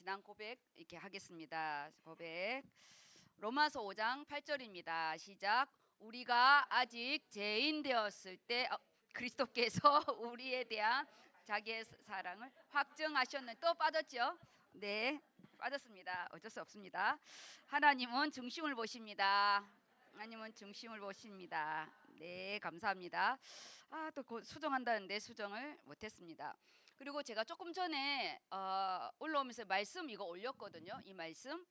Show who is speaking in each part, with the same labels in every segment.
Speaker 1: 지난 고백 이렇게 하겠습니다. 고백 로마서 5장 8절입니다. 시작. 우리가 아직 죄인 되었을 때 그리스도께서 우리에 대한 자기의 사랑을 확증하셨는. 또 빠졌죠? 네, 빠졌습니다. 어쩔 수 없습니다. 하나님은 중심을 보십니다. 하나님은 중심을 보십니다. 네, 감사합니다. 또 곧 수정한다는데 수정을 못했습니다. 그리고 제가 조금 전에 올라오면서 말씀 이거 올렸거든요. 이 말씀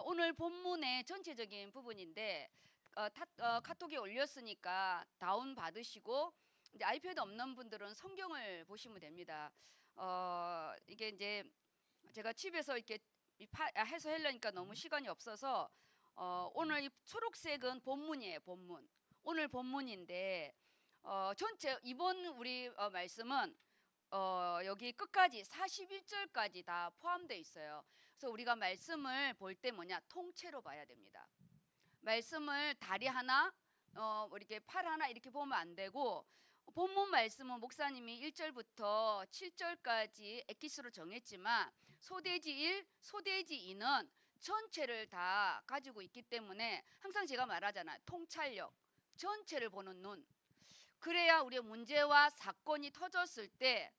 Speaker 1: 오늘 본문의 전체적인 부분인데 카톡에 올렸으니까 다운 받으시고 이제 아이패드 없는 분들은 성경을 보시면 됩니다. 이게 이제 제가 집에서 이렇게 해서 하려니까 너무 시간이 없어서 오늘 이 초록색은 본문이에요. 본문. 오늘 본문인데 전체 이번 우리 말씀은 여기 끝까지 41절까지 다 포함되어 있어요. 그래서 우리가 말씀을 볼 때 뭐냐, 통째로 봐야 됩니다. 말씀을 다리 하나 이렇게 팔 하나 이렇게 보면 안 되고, 본문 말씀은 목사님이 1절부터 7절까지 엑기스로 정했지만 소대지 1, 소대지 2는 전체를 다 가지고 있기 때문에 항상 제가 말하잖아요. 통찰력, 전체를 보는 눈. 그래야 우리의 문제와 사건이 터졌을 때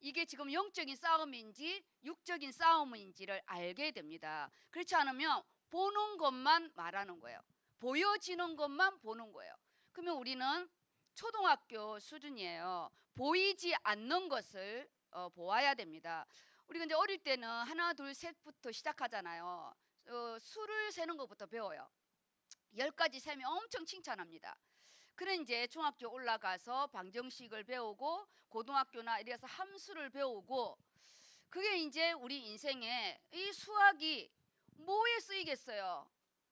Speaker 1: 이게 지금 영적인 싸움인지 육적인 싸움인지를 알게 됩니다. 그렇지 않으면 보는 것만 말하는 거예요. 보여지는 것만 보는 거예요. 그러면 우리는 초등학교 수준이에요. 보이지 않는 것을 보아야 됩니다. 우리가 이제 어릴 때는 하나 둘 셋부터 시작하잖아요. 수를 세는 것부터 배워요. 10까지 세면 엄청 칭찬합니다. 그래 이제 중학교 올라가서 방정식을 배우고 고등학교나 이래서 함수를 배우고, 그게 이제 우리 인생에 이 수학이 뭐에 쓰이겠어요?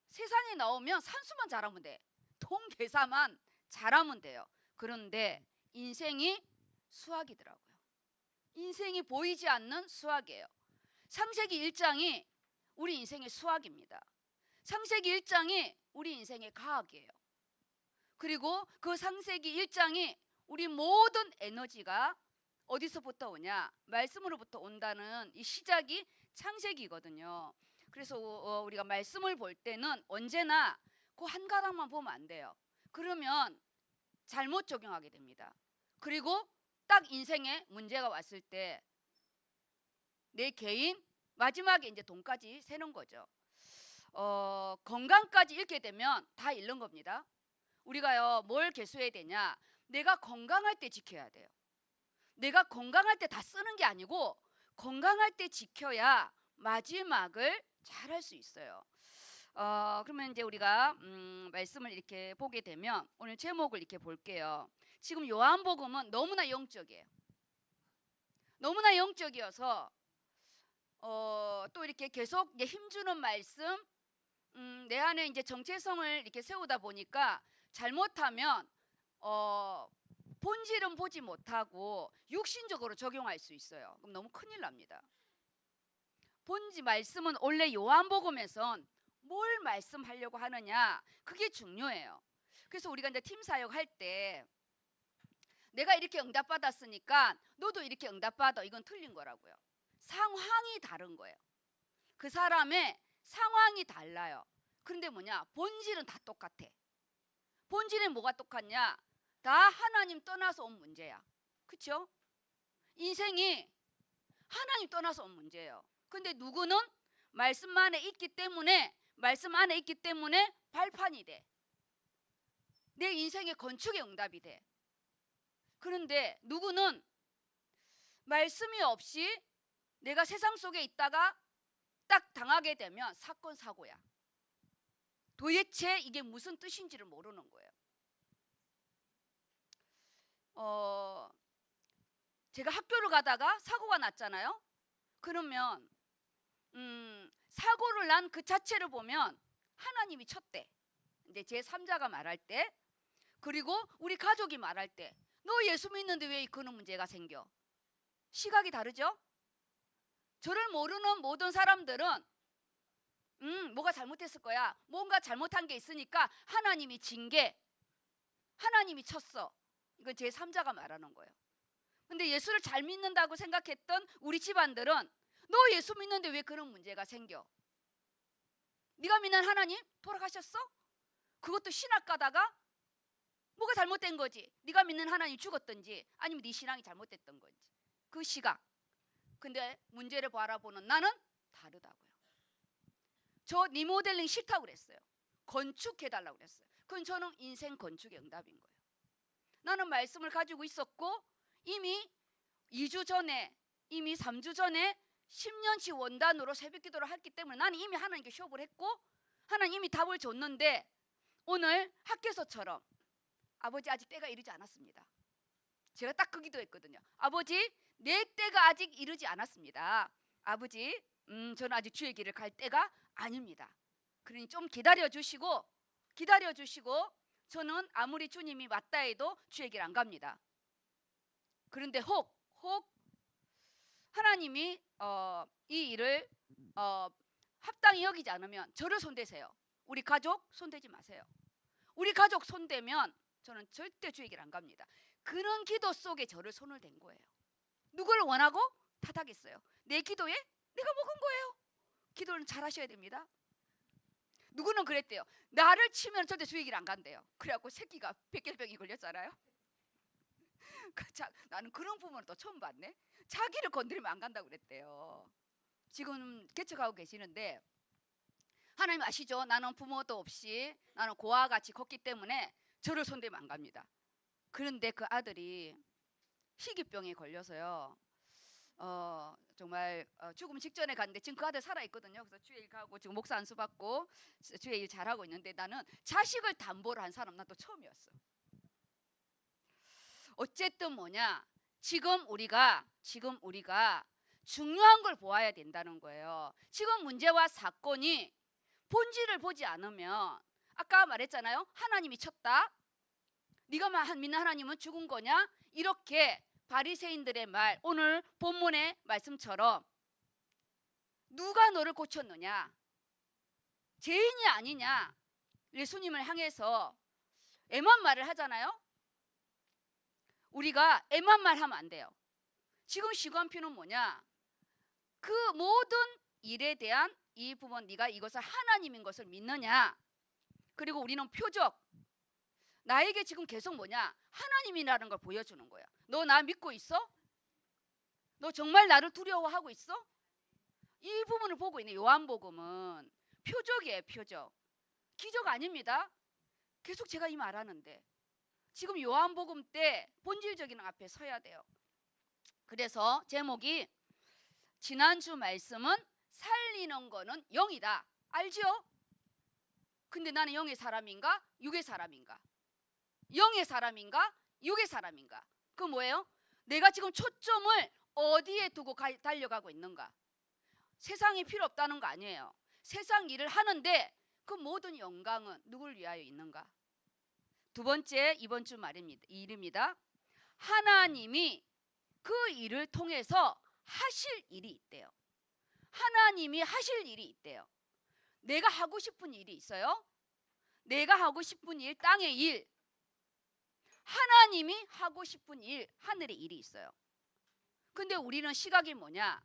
Speaker 1: 세상에 나오면 산수만 잘하면 돼. 통계산만 잘하면 돼요. 그런데 인생이 수학이더라고요. 인생이 보이지 않는 수학이에요. 창세기 1장이 우리 인생의 수학입니다. 창세기 1장이 우리 인생의 과학이에요. 그리고 그 창세기 1장이 우리 모든 에너지가 어디서부터 오냐? 말씀으로부터 온다는 이 시작이 창세기거든요. 그래서 우리가 말씀을 볼 때는 언제나 그 한 가닥만 보면 안 돼요. 그러면 잘못 적용하게 됩니다. 그리고 딱 인생에 문제가 왔을 때 내 개인 마지막에 이제 돈까지 세는 거죠. 건강까지 잃게 되면 다 잃는 겁니다. 우리가요, 뭘 개수해야 되냐? 내가 건강할 때 지켜야 돼요. 내가 건강할 때 다 쓰는 게 아니고 건강할 때 지켜야 마지막을 잘 할 수 있어요. 그러면 이제 우리가 말씀을 이렇게 보게 되면 오늘 제목을 이렇게 볼게요. 지금 요한복음은 너무나 영적이에요. 너무나 영적이어서 또 이렇게 계속 이제 힘주는 말씀, 내 안에 이제 정체성을 이렇게 세우다 보니까 잘못하면 본질은 보지 못하고 육신적으로 적용할 수 있어요. 그럼 너무 큰일 납니다. 본질 말씀은 원래 요한복음에선 뭘 말씀하려고 하느냐, 그게 중요해요. 그래서 우리가 이제 팀 사역할 때 내가 이렇게 응답받았으니까 너도 이렇게 응답받아, 이건 틀린 거라고요. 상황이 다른 거예요. 그 사람의 상황이 달라요. 그런데 뭐냐, 본질은 다 똑같아. 본질은 뭐가 똑같냐? 다 하나님 떠나서 온 문제야. 그렇죠? 인생이 하나님 떠나서 온 문제예요. 근데 누구는 말씀 안에 있기 때문에 발판이 돼. 내 인생의 건축의 응답이 돼. 그런데 누구는 말씀이 없이 내가 세상 속에 있다가 딱 당하게 되면 사건 사고야. 도대체 이게 무슨 뜻인지를 모르는 거예요. 제가 학교를 가다가 사고가 났잖아요. 그러면 사고를 난 그 자체를 보면 하나님이 쳤대. 이제 제 3자가 말할 때, 그리고 우리 가족이 말할 때, 너 예수 믿는데 왜 그런 문제가 생겨? 시각이 다르죠? 저를 모르는 모든 사람들은 뭐가 잘못했을 거야. 뭔가 잘못한 게 있으니까 하나님이 징계, 하나님이 쳤어. 이건 제 3자가 말하는 거예요. 근데 예수를 잘 믿는다고 생각했던 우리 집안들은 너 예수 믿는데 왜 그런 문제가 생겨? 네가 믿는 하나님 돌아가셨어? 그것도 신학 가다가 뭐가 잘못된 거지? 네가 믿는 하나님 죽었든지 아니면 네 신앙이 잘못됐던 건지. 그 시각. 근데 문제를 바라보는 나는 다르다고요. 저 리모델링 싫다고 그랬어요. 건축해달라고 그랬어요. 그건 저는 인생 건축의 응답인 거예요. 나는 말씀을 가지고 있었고 이미 2주 전에 이미 3주 전에 10년치 원단으로 새벽기도를 했기 때문에 나는 이미 하나님께 협업을 했고 하나님 이미 답을 줬는데 오늘 학교에서처럼 아버지 아직 때가 이르지 않았습니다. 제가 딱 그 기도했거든요. 아버지 내 때가 아직 이르지 않았습니다. 아버지 저는 아직 주의 길을 갈 때가 아닙니다. 그러니 좀 기다려 주시고 저는 아무리 주님이 맞다 해도 주의 길 안 갑니다. 그런데 혹 하나님이 이 일을 합당히 여기지 않으면 저를 손대세요. 우리 가족 손대지 마세요. 우리 가족 손대면 저는 절대 주의 길 안 갑니다. 그런 기도 속에 저를 손을 댄 거예요. 누구를 원하고 탓하겠어요? 내 기도에 내가 먹은 거예요. 기도는 잘 하셔야 됩니다. 누구는 그랬대요. 나를 치면 절대 주의 길 안 간대요. 그래갖고 새끼가 백혈병이 걸렸잖아요. 나는 그런 부모는 또 처음 봤네. 자기를 건드리면 안 간다고 그랬대요. 지금 개척하고 계시는데 하나님 아시죠? 나는 부모도 없이 나는 고아와 같이 컸기 때문에 저를 손대면 안 갑니다. 그런데 그 아들이 희귀병에 걸려서요. 정말 죽음 직전에 갔는데 지금 그 아들 살아있거든요. 그래서 주의 일 가고 지금 목사 안수 받고 주의 일 잘하고 있는데 나는 자식을 담보로 한 사람 난 또 처음이었어. 어쨌든 뭐냐, 지금 우리가 중요한 걸 보아야 된다는 거예요. 지금 문제와 사건이 본질을 보지 않으면 아까 말했잖아요. 하나님이 쳤다. 네가 믿는 하나님은 죽은 거냐? 이렇게 바리새인들의 말, 오늘 본문의 말씀처럼 누가 너를 고쳤느냐? 죄인이 아니냐? 예수님을 향해서 애만 말을 하잖아요. 우리가 애만 말하면 안 돼요. 지금 시간표는 뭐냐? 그 모든 일에 대한 이 부분, 네가 이것을 하나님인 것을 믿느냐? 그리고 우리는 표적, 나에게 지금 계속 뭐냐? 하나님이라는 걸 보여주는 거야. 너 나 믿고 있어? 너 정말 나를 두려워하고 있어? 이 부분을 보고 있는 요한복음은 표적이에요. 표적. 기적 아닙니다. 계속 제가 이 말하는데 지금 요한복음 때 본질적인 앞에 서야 돼요. 그래서 제목이 지난주 말씀은 살리는 거는 영이다. 알죠? 근데 나는 영의 사람인가? 육의 사람인가? 영의 사람인가? 육의 사람인가? 그 뭐예요? 내가 지금 초점을 어디에 두고 달려가고 있는가? 세상이 필요 없다는 거 아니에요. 세상 일을 하는데 그 모든 영광은 누굴 위하여 있는가? 두 번째, 이번 주 일입니다. 하나님이 그 일을 통해서 하실 일이 있대요. 하나님이 하실 일이 있대요. 내가 하고 싶은 일이 있어요. 내가 하고 싶은 일, 땅의 일. 하나님이 하고 싶은 일, 하늘의 일이 있어요. 근데 우리는 시각이 뭐냐?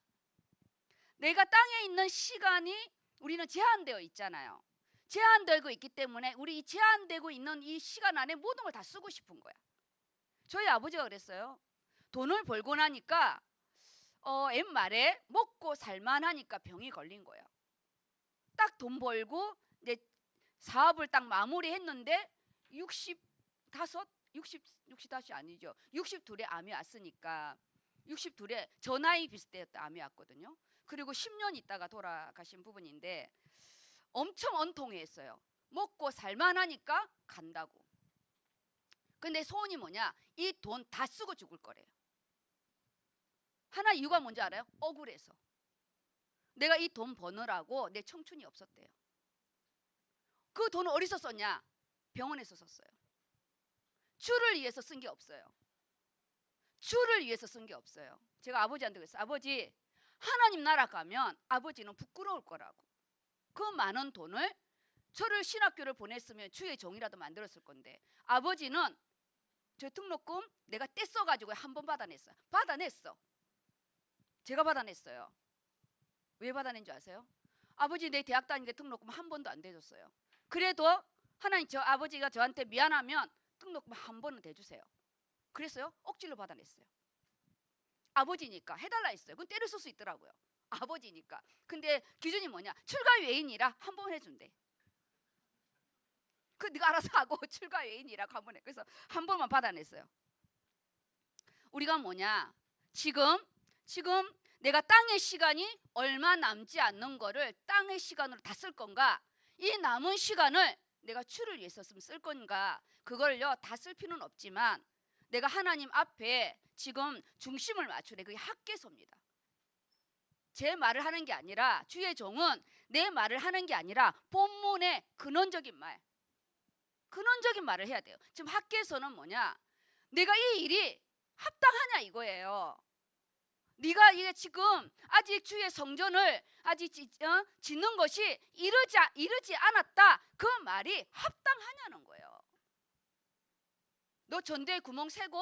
Speaker 1: 내가 땅에 있는 시간이 우리는 제한되어 있잖아요. 제한되고 있기 때문에 우리 이 제한되고 있는 이 시간 안에 모든 걸 다 쓰고 싶은 거야. 저희 아버지가 그랬어요. 돈을 벌고 나니까 옛말에 먹고 살만하니까 병이 걸린 거예요. 딱 돈 벌고 이제 사업을 딱 마무리했는데 65이 아니죠. 62에 암이 왔으니까 62에 저 나이 비슷했다 암이 왔거든요. 그리고 10년 있다가 돌아가신 부분인데 엄청 언통했어요. 먹고 살만하니까 간다고. 근데 소원이 뭐냐? 이 돈 다 쓰고 죽을 거래요. 하나 이유가 뭔지 알아요? 억울해서. 내가 이 돈 버느라고 내 청춘이 없었대요. 그 돈을 어디서 썼냐? 병원에서 썼어요. 주를 위해서 쓴 게 없어요. 주를 위해서 쓴 게 없어요. 제가 아버지한테 그랬어요. 아버지, 하나님 나라 가면 아버지는 부끄러울 거라고. 그 많은 돈을 저를 신학교를 보냈으면 주의 종이라도 만들었을 건데 아버지는 저 등록금 내가 떼써가지고 한 번 받아냈어요. 받아냈어. 제가 받아냈어요. 왜 받아낸 줄 아세요? 아버지 내 대학 다니는데 등록금 한 번도 안 대줬어요. 그래도 하나님 저 아버지가 저한테 미안하면 등록금 한 번은 대주세요. 그랬어요? 억지로 받아냈어요. 아버지니까 해달라 했어요. 그건 때려 쓸 수 있더라고요. 아버지니까. 근데 기준이 뭐냐? 출가 외인이라 한 번 해준대. 그 네가 알아서 하고 출가 외인이라고 한 번 해. 그래서 한 번만 받아냈어요. 우리가 뭐냐? 지금 내가 땅의 시간이 얼마 남지 않는 거를 땅의 시간으로 다 쓸 건가? 이 남은 시간을 내가 주를 위해서 쓸 건가? 그걸요 다 쓸 필요는 없지만 내가 하나님 앞에 지금 중심을 맞추래. 그게 학개서입니다. 제 말을 하는 게 아니라 주의 종은 내 말을 하는 게 아니라 본문의 근원적인 말을 해야 돼요. 지금 학개서는 뭐냐? 내가 이 일이 합당하냐 이거예요. 네가 이게 지금 아직 주의 성전을 아직 짓는 것이 이르지 않았다. 그 말이 합당하냐는 거예요. 너 전대에 구멍 새고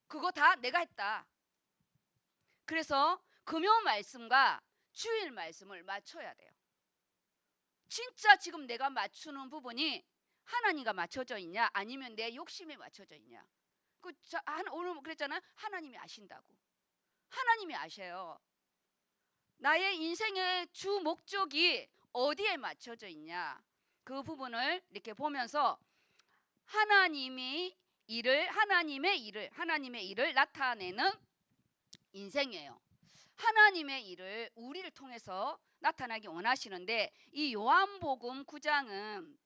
Speaker 1: 그거 다 내가 했다. 그래서 금요 말씀과 주일 말씀을 맞춰야 돼요. 진짜 지금 내가 맞추는 부분이 하나님과 맞춰져 있냐 아니면 내 욕심에 맞춰져 있냐. 오늘 그랬잖아요. 하나님이 아신다고. 하나님이 아셔요. 나의 인생의 주 목적이 어디에 맞춰져 있냐. 그 부분을 이렇게 보면서 하나님의 일을 나타내는 인생이에요. 하나님의 일을 우리를 통해서 나타나기 원하시는데 이 요한복음 9장은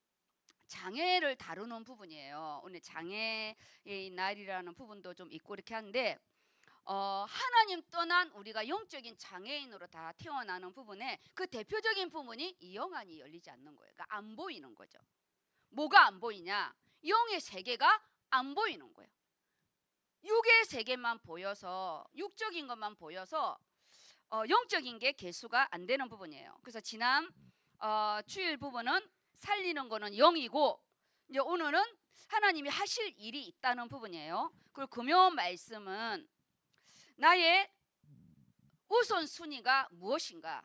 Speaker 1: 장애를 다루는 부분이에요. 오늘 장애의 날이라는 부분도 좀 있고 이렇게 하는데 하나님 떠난 우리가 영적인 장애인으로 다 태어나는 부분에 그 대표적인 부분이 이 영안이 열리지 않는 거예요. 그러니까 안 보이는 거죠. 뭐가 안 보이냐? 영의 세계가 안 보이는 거예요. 육의 세계만 보여서 육적인 것만 보여서 영적인 게 개수가 안 되는 부분이에요. 그래서 지난 주일 부분은 살리는 거는 영이고 이제 오늘은 하나님이 하실 일이 있다는 부분이에요. 그리고 금요 말씀은 나의 우선순위가 무엇인가?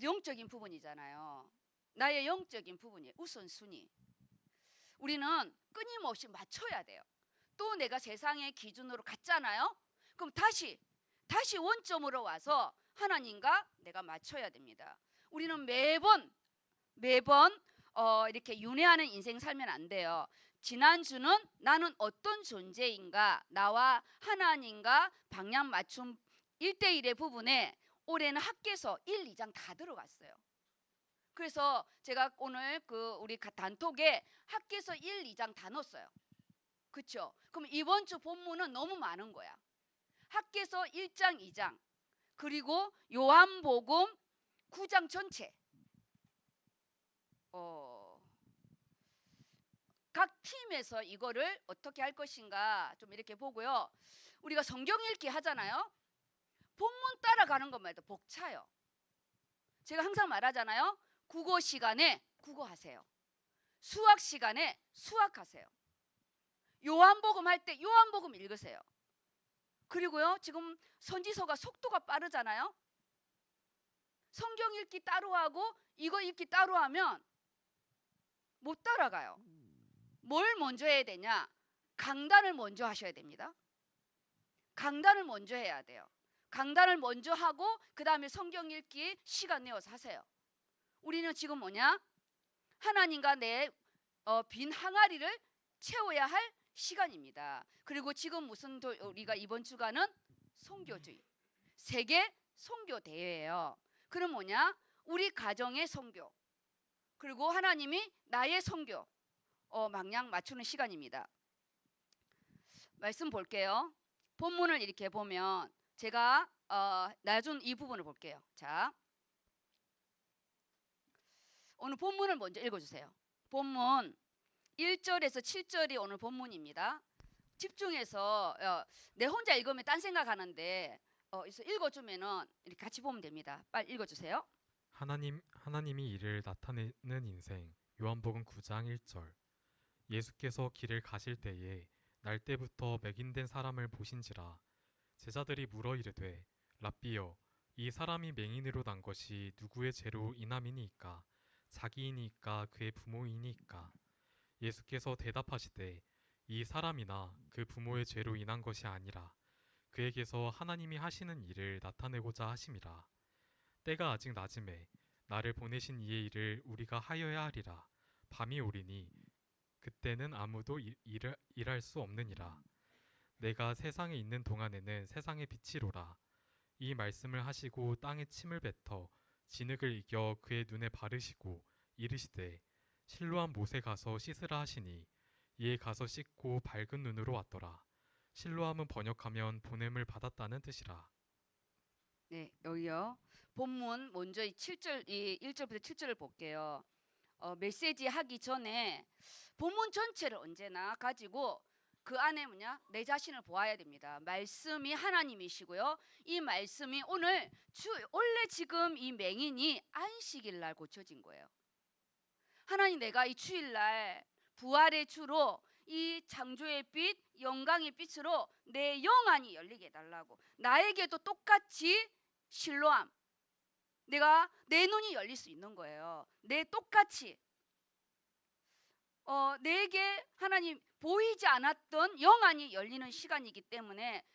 Speaker 1: 영적인 부분이잖아요. 나의 영적인 부분이 우선순위. 우리는 끊임없이 맞춰야 돼요. 또 내가 세상의 기준으로 갔잖아요. 그럼 다시 원점으로 와서 하나님과 내가 맞춰야 됩니다. 우리는 매번 이렇게 윤회하는 인생 살면 안 돼요. 지난주는 나는 어떤 존재인가, 나와 하나님과 방향 맞춤 1대1의 부분에 올해는 학개서 1, 2장 다 들어갔어요. 그래서 제가 오늘 우리 단톡에 학개서 1, 2장 다 넣었어요. 그렇죠? 그럼 이번 주 본문은 너무 많은 거야. 학개서 1장, 2장 그리고 요한복음 9장 전체. 각 팀에서 이거를 어떻게 할 것인가 좀 이렇게 보고요. 우리가 성경 읽기 하잖아요. 본문 따라가는 것만 해도 벅차요. 제가 항상 말하잖아요. 국어 시간에 국어하세요. 수학 시간에 수학하세요. 요한복음 할 때 요한복음 읽으세요. 그리고요, 지금 선지서가 속도가 빠르잖아요. 성경 읽기 따로 하고 이거 읽기 따로 하면 못 따라가요. 뭘 먼저 해야 되냐? 강단을 먼저 하셔야 됩니다. 강단을 먼저 해야 돼요. 강단을 먼저 하고 그 다음에 성경 읽기 시간 내어서 하세요. 우리는 지금 뭐냐? 하나님과 내 빈 항아리를 채워야 할 시간입니다. 그리고 지금 우리가 이번 주간은 선교주의, 세계 선교 대회예요. 그럼 뭐냐? 우리 가정의 선교, 그리고 하나님이 나의 선교 방향 맞추는 시간입니다. 말씀 볼게요. 본문을 이렇게 보면 제가 나준 이 부분을 볼게요. 자, 오늘 본문을 먼저 읽어주세요. 본문 1절에서 7절이 오늘 본문입니다. 집중해서 내 혼자 읽으면 딴 생각하는데 읽어주면은 이렇게 같이 보면 됩니다. 빨리 읽어주세요.
Speaker 2: 하나님이 이를 나타내는 인생. 요한복음 9장 1절. 예수께서 길을 가실 때에 날 때부터 맹인된 사람을 보신지라. 제자들이 물어 이르되 랍비여 이 사람이 맹인으로 난 것이 누구의 죄로 인함이니이까? 자기이니까 그의 부모이니까? 예수께서 대답하시되 이 사람이나 그 부모의 죄로 인한 것이 아니라 그에게서 하나님이 하시는 일을 나타내고자 하심이라. 때가 아직 낮음에 나를 보내신 이의 일을 우리가 하여야 하리라. 밤이 오리니 그때는 아무도 일할 수 없느니라. 내가 세상에 있는 동안에는 세상의 빛이로라. 이 말씀을 하시고 땅에 침을 뱉어 진흙을 이겨 그의 눈에 바르시고 이르시되 실로암 못에 가서 씻으라 하시니 이에 가서 씻고 밝은 눈으로 왔더라. 실로암은 번역하면 보냄을 받았다는 뜻이라.
Speaker 1: 네, 여기요. 본문 먼저 이 7절, 이 1절부터 7절을 볼게요. 메시지 하기 전에 본문 전체를 언제나 가지고 그 안에 뭐냐? 내 자신을 보아야 됩니다. 말씀이 하나님이시고요. 이 말씀이 원래 지금 이 맹인이 안식일 날 고쳐진 거예요. 하나님, 내가 이 주일날 부활의 주로 이 창조의 빛, 영광의 빛으로 내 영안이 열리게 해달라고. 나에게도 똑같이 실로암, 내 눈이 열릴 수 있는 거예요. 똑같이 내게 하나님 보이지 않았던 영안이 열리는 시간이기 때문에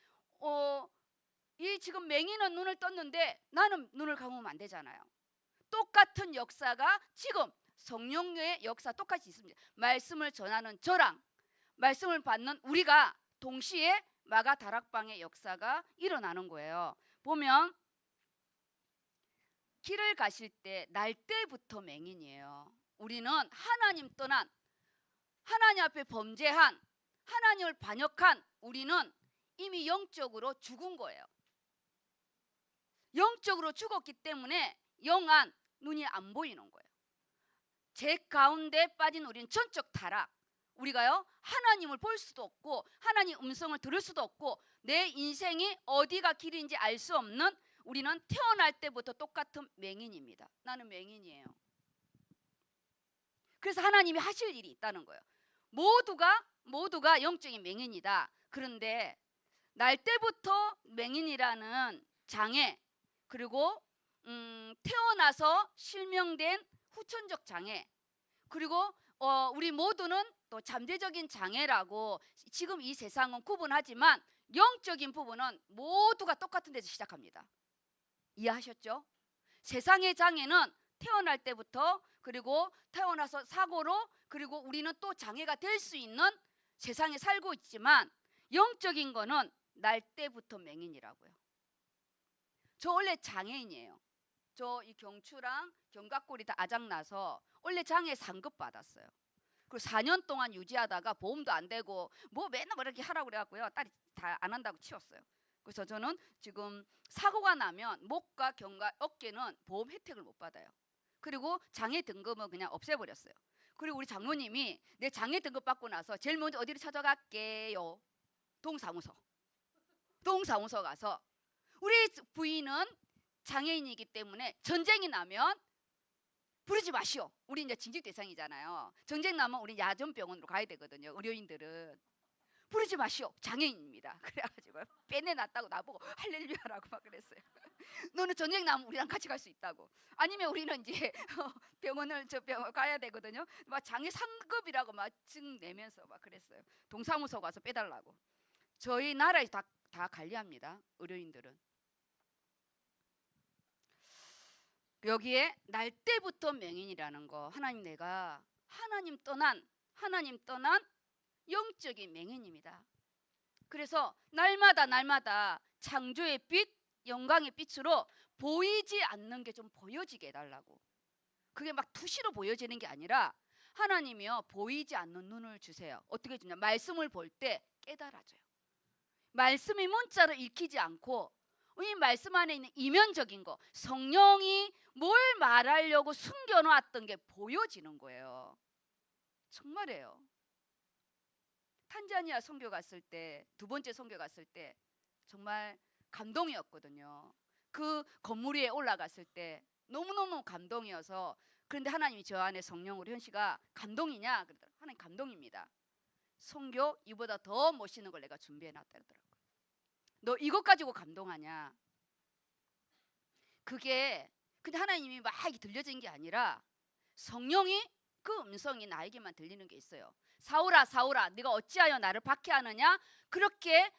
Speaker 1: 이 지금 맹인은 눈을 떴는데 나는 눈을 감으면 안 되잖아요. 똑같은 역사가 지금 성령의 역사 똑같이 있습니다. 말씀을 전하는 저랑 말씀을 받는 우리가 동시에 마가 다락방의 역사가 일어나는 거예요. 보면 길을 가실 때 날 때부터 맹인이에요. 우리는 하나님 떠난, 하나님 앞에 범죄한, 하나님을 반역한 우리는 이미 영적으로 죽은 거예요. 영적으로 죽었기 때문에 영안, 눈이 안 보이는 거예요. 죄 가운데 빠진 우리는 전적 타락. 우리가요, 하나님을 볼 수도 없고 하나님 음성을 들을 수도 없고 내 인생이 어디가 길인지 알 수 없는, 우리는 태어날 때부터 똑같은 맹인입니다. 나는 맹인이에요. 그래서 하나님이 하실 일이 있다는 거예요. 모두가 영적인 맹인이다. 그런데 날 때부터 맹인이라는 장애, 그리고 태어나서 실명된 후천적 장애, 그리고 우리 모두는 또 잠재적인 장애라고 지금 이 세상은 구분하지만 영적인 부분은 모두가 똑같은 데서 시작합니다. 이해하셨죠? 세상의 장애는 태어날 때부터, 그리고 태어나서 사고로, 그리고 우리는 또 장애가 될 수 있는 세상에 살고 있지만 영적인 거는 날 때부터 맹인이라고요. 저 원래 장애인이에요. 저 이 경추랑 견갑골이 다 아작나서 원래 장애 상급 받았어요. 그리고 4년 동안 유지하다가 보험도 안 되고 뭐 맨날 뭐 이렇게 하라고 그래갖고요, 딸이 다 안 한다고 치웠어요. 그래서 저는 지금 사고가 나면 목과 견갑, 어깨는 보험 혜택을 못 받아요. 그리고 장애 등급은 그냥 없애버렸어요. 그리고 우리 장로님이 내 장애 등급 받고 나서 제일 먼저 어디를 찾아갈게요? 동사무소 가서, 우리 부인은 장애인이기 때문에 전쟁이 나면 부르지 마시오. 우리 이제 징집 대상이잖아요. 전쟁 나면 우리 야전병원으로 가야 되거든요. 의료인들은 부르지 마시오. 장애인입니다. 그래가지고 빼내놨다고 나보고 할렐루야라고 막 그랬어요. 너는 전쟁 나면 우리랑 같이 갈 수 있다고. 아니면 우리는 이제 병원 가야 되거든요. 막 장애 상급이라고 막 증 내면서 막 그랬어요. 동사무소 가서 빼달라고. 저희 나라에 다 관리합니다. 의료인들은. 여기에 날 때부터 맹인이라는 거, 하나님, 내가 하나님 떠난 영적인 맹인입니다. 그래서 날마다 창조의 빛, 영광의 빛으로 보이지 않는 게 좀 보여지게 해달라고. 그게 막 투시로 보여지는 게 아니라 하나님이요, 보이지 않는 눈을 주세요. 어떻게 주냐? 말씀을 볼 때 깨달아져요. 말씀이 문자로 읽히지 않고 이 말씀 안에 있는 이면적인 거, 성령이 뭘 말하려고 숨겨놓았던 게 보여지는 거예요. 정말이에요. 탄자니아 선교 갔을 때, 두 번째 선교 갔을 때 정말 감동이었거든요. 그 건물 위에 올라갔을 때 너무너무 감동이어서, 그런데 하나님이 저 안에 성령으로, 현씨가 감동이냐? 그러더라고요. 하나님 감동입니다. 선교 이보다 더 멋있는 걸 내가 준비해 놨다 그러더라고요. 너 이것 가지고 감동하냐? 그게 근데 하나님이 막 들려진 게 아니라 성령이 그 음성이 나에게만 들리는 게 있어요. 사울아 사울아 네가 어찌하여 나를 박해하느냐. 그렇게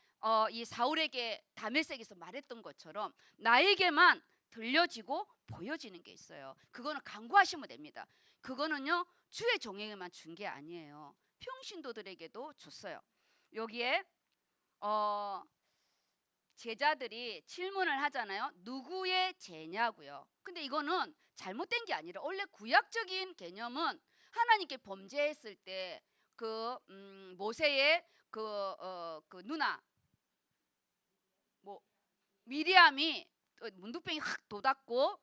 Speaker 1: 이 사울에게 다메섹에서 말했던 것처럼 나에게만 들려지고 보여지는 게 있어요. 그거는 간구하시면 됩니다. 그거는요 주의 종에게만 준 게 아니에요. 평신도들에게도 줬어요. 여기에 제자들이 질문을 하잖아요. 누구의 죄냐고요. 근데 이거는 잘못된 게 아니라 원래 구약적인 개념은 하나님께 범죄했을 때 그 모세의 그 누나 뭐 미리암이 문두병이 확 돋았고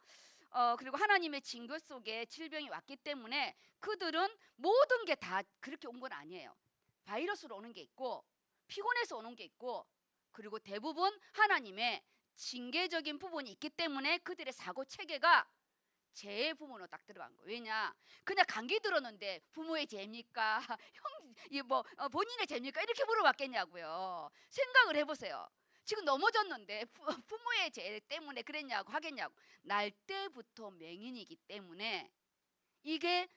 Speaker 1: 그리고 하나님의 징계 속에 질병이 왔기 때문에 그들은 모든 게 다 그렇게 온 건 아니에요. 바이러스로 오는 게 있고 피곤해서 오는 게 있고 그리고 대부분 하나님의 징계적인 부분이 있기 때문에 그들의 사고 체계가 죄의 부분으로 딱 들어간 거예요. 왜냐? 그냥 감기 들었는데 부모의 죄입니까? 뭐 본인의 죄입니까? 이렇게 물어봤겠냐고요. 생각을 해보세요. 지금 넘어졌는데 부모의 죄 때문에 그랬냐고 하겠냐고. 날 때부터 맹인이기 때문에 이게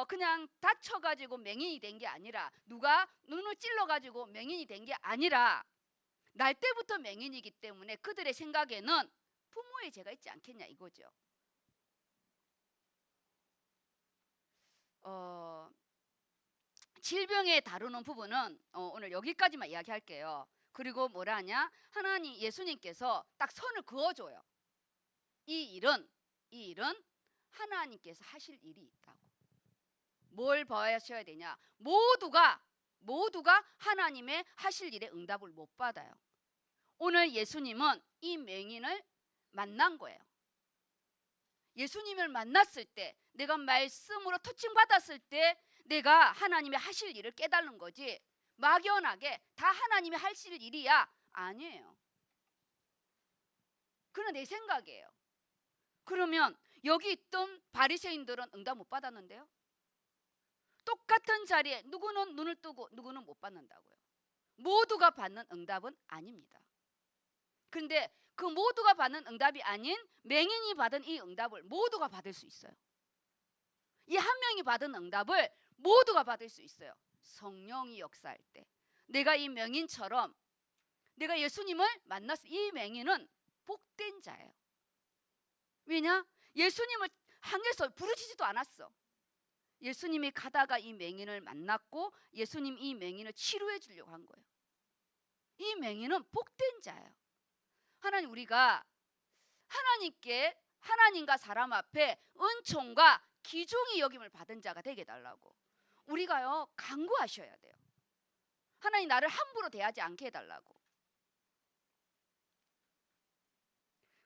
Speaker 1: 그냥 다쳐가지고 맹인이 된 게 아니라 누가 눈을 찔러가지고 맹인이 된 게 아니라 날 때부터 맹인이기 때문에 그들의 생각에는 부모의 죄가 있지 않겠냐 이거죠. 질병에 다루는 부분은 오늘 여기까지만 이야기할게요. 그리고 뭐라 하냐? 하나님 예수님께서 딱 선을 그어줘요. 이 일은 하나님께서 하실 일이 있다고. 뭘 봐야셔야 되냐? 모두가 하나님의 하실 일에 응답을 못 받아요. 오늘 예수님은 이 맹인을 만난 거예요. 예수님을 만났을 때 내가 말씀으로 터칭 받았을 때 내가 하나님의 하실 일을 깨달은 거지 막연하게 다 하나님이 하실 일이야 아니에요. 그건 내 생각이에요. 그러면 여기 있던 바리새인들은 응답 못 받았는데요. 똑같은 자리에 누구는 눈을 뜨고 누구는 못 받는다고요. 모두가 받는 응답은 아닙니다. 그런데 그 모두가 받는 응답이 아닌 맹인이 받은 이 응답을 모두가 받을 수 있어요. 이 한 명이 받은 응답을 모두가 받을 수 있어요. 성령이 역사할 때 내가 이 맹인처럼 내가 예수님을 만났을 이 맹인은 복된 자예요. 왜냐? 예수님을 향해서 부르짖지도 않았어. 예수님이 가다가 이 맹인을 만났고 예수님 이 맹인을 치료해 주려고 한 거예요. 이 맹인은 복된 자예요. 하나님 우리가 하나님께 하나님과 사람 앞에 은총과 귀중히 여김을 받은 자가 되게 해달라고 우리가요 간구하셔야 돼요. 하나님 나를 함부로 대하지 않게 해달라고.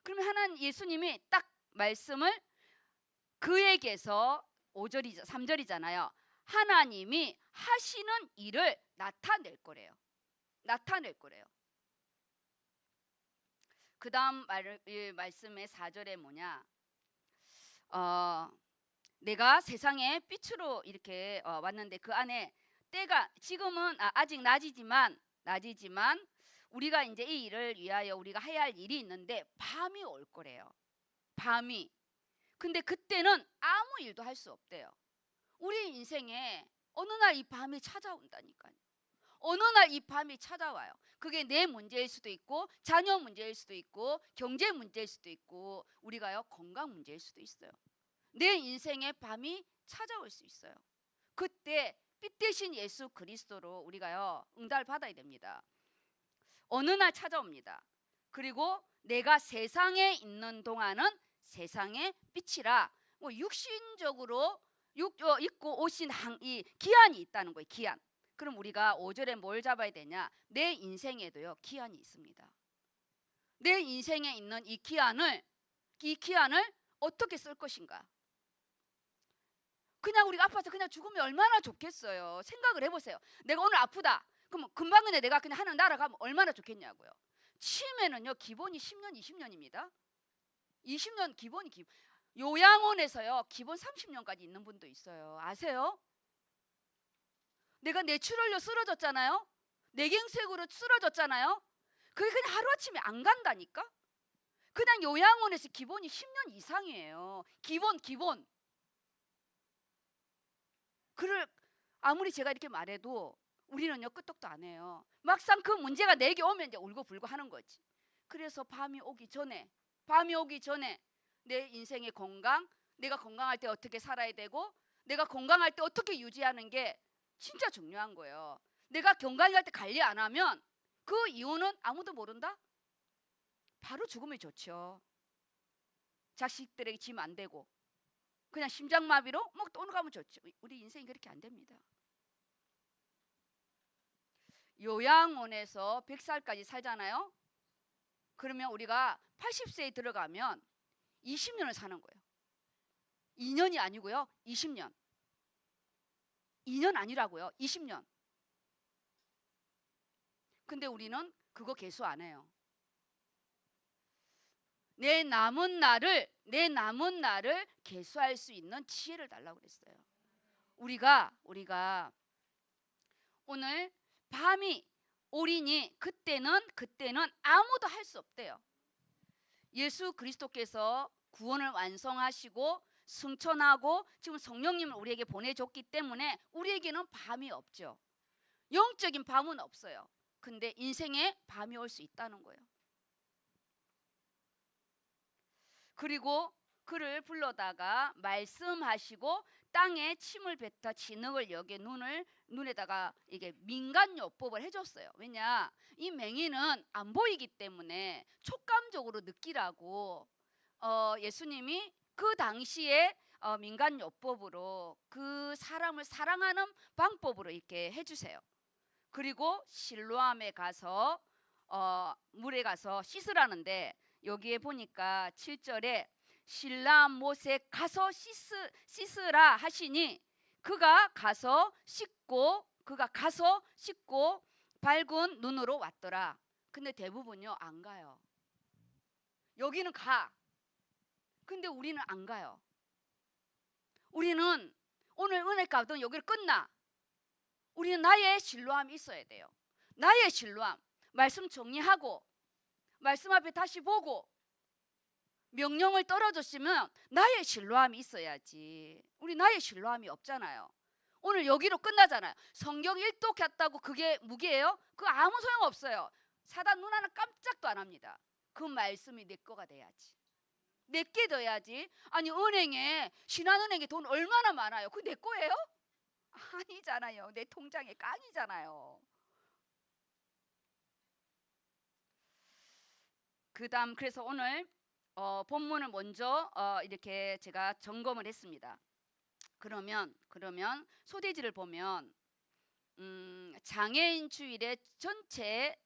Speaker 1: 그러면 하나님 예수님이 딱 말씀을 그에게서 5절이죠 3절이잖아요. 하나님이 하시는 일을 나타낼 거래요. 나타낼 거래요. 그 다음 말씀의 4절에 뭐냐? 내가 세상에 빛으로 이렇게 왔는데 그 안에 때가 지금은 아직 낮이지만 우리가 이제 이 일을 위하여 우리가 해야 할 일이 있는데 밤이 올 거래요. 밤이. 근데 그때는 아무 일도 할 수 없대요. 우리 인생에 어느 날 이 밤이 찾아온다니까요. 어느 날 이 밤이 찾아와요. 그게 내 문제일 수도 있고 자녀 문제일 수도 있고 경제 문제일 수도 있고 우리가요 건강 문제일 수도 있어요. 내 인생에 밤이 찾아올 수 있어요. 그때 빛 대신 예수 그리스도로 우리가요 응답을 받아야 됩니다. 어느 날 찾아옵니다. 그리고 내가 세상에 있는 동안은 세상의 빛이라 뭐 육신적으로 입고 오신 이 기한이 있다는 거예요. 기한. 그럼 우리가 5절에 뭘 잡아야 되냐? 내 인생에도요 기한이 있습니다. 내 인생에 있는 이 기한을 어떻게 쓸 것인가? 그냥 우리가 아파서 그냥 죽으면 얼마나 좋겠어요. 생각을 해보세요. 내가 오늘 아프다. 그럼 금방 그냥 내가 그냥 하늘 날아가면 얼마나 좋겠냐고요. 치매는요 기본이 10년 20년입니다. 20년 기본 요양원에서요 기본 30년까지 있는 분도 있어요. 아세요? 내가 뇌출혈로 쓰러졌잖아요. 뇌경색으로 쓰러졌잖아요. 그게 그냥 하루아침에 안 간다니까. 그냥 요양원에서 기본이 10년 이상이에요. 기본. 그를 아무리 제가 이렇게 말해도 우리는요 끄떡도 안 해요. 막상 그 문제가 내게 오면 이제 울고불고 하는 거지. 그래서 밤이 오기 전에 내 인생의 건강, 내가 건강할 때 어떻게 살아야 되고 내가 건강할 때 어떻게 유지하는 게 진짜 중요한 거예요. 내가 건강할 때 관리 안 하면 그 이유는 아무도 모른다? 바로 죽음이 좋죠. 자식들에게 짐 안 되고 그냥 심장마비로 뭐 또 가면 좋죠. 우리 인생이 그렇게 안 됩니다. 요양원에서 100살까지 살잖아요. 그러면 우리가 80세에 들어가면 20년을 사는 거예요. 2년이 아니고요. 20년. 2년 아니라고요. 20년. 근데 우리는 그거 계수 안 해요. 내 남은 날을 계수할 수 있는 지혜를 달라고 그랬어요. 우리가 오늘 밤이 오리니 그때는 아무도 할 수 없대요. 예수 그리스도께서 구원을 완성하시고 승천하고 지금 성령님을 우리에게 보내줬기 때문에 우리에게는 밤이 없죠. 영적인 밤은 없어요. 근데 인생에 밤이 올 수 있다는 거예요. 그리고 그를 불러다가 말씀하시고 땅에 침을 뱉어 진흙을 여겨 눈에다가 이게 민간요법을 해줬어요. 왜냐, 이 맹인은 안 보이기 때문에 촉감적으로 느끼라고 예수님이 그 당시에 민간요법으로 그 사람을 사랑하는 방법으로 이렇게 해주세요. 그리고 실로암에 가서 물에 가서 씻으라는데 여기에 보니까 7절에 실로암 못에 가서 씻으라 하시니 그가 가서 씻고 밝은 눈으로 왔더라. 근데 대부분요 안 가요. 여기는 가. 근데 우리는 안 가요. 우리는 오늘 은혜 가든 여기를 끝나. 우리는 나의 실로암이 있어야 돼요. 나의 실로암. 말씀 정리하고 말씀 앞에 다시 보고 명령을 떨어졌으면 나의 실로함이 있어야지. 우리 나의 실로함이 없잖아요. 오늘 여기로 끝나잖아요. 성경 1도 켰다고 그게 무기예요? 그거 아무 소용없어요. 사단 눈 하나 깜짝도 안 합니다. 그 말씀이 내 거가 돼야지. 내게 돼야지. 아니 은행에 신한은행에 돈 얼마나 많아요. 그거 내 거예요? 아니잖아요. 내 통장에 깡이잖아요. 그다음 그래서 오늘 본문을 먼저 이렇게 제가 점검을 했습니다. 그러면 소대지를 보면 장애인 주일의 전체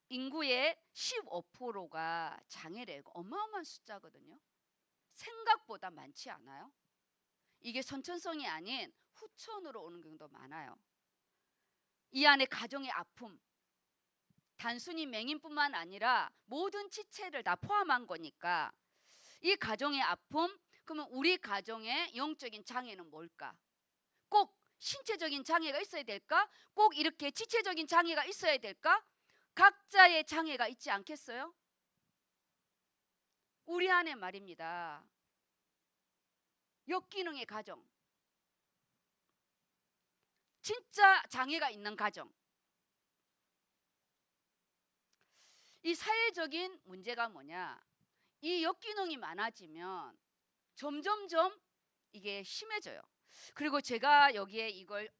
Speaker 1: 인구의 15%가 장애래요. 어마어마한 숫자거든요. 생각보다 많지 않아요? 이게 선천성이 아닌 후천으로 오는 경우도 많아요. 이 안에 가정의 아픔, 단순히 맹인뿐만 아니라 모든 지체를 다 포함한 거니까 이 가정의 아픔, 그러면 우리 가정의 영적인 장애는 뭘까? 꼭 신체적인 장애가 있어야 될까? 꼭 이렇게 지체적인 장애가 있어야 될까? 각자의 장애가 있지 않겠어요? 우리 안에 말입니다. 역기능의 가정, 진짜 장애가 있는 가정. 이 사회적인 문제가 뭐냐? 이 역기능이 많아지면 점점점 이게 심해져요. 그리고 제가 여기에 이걸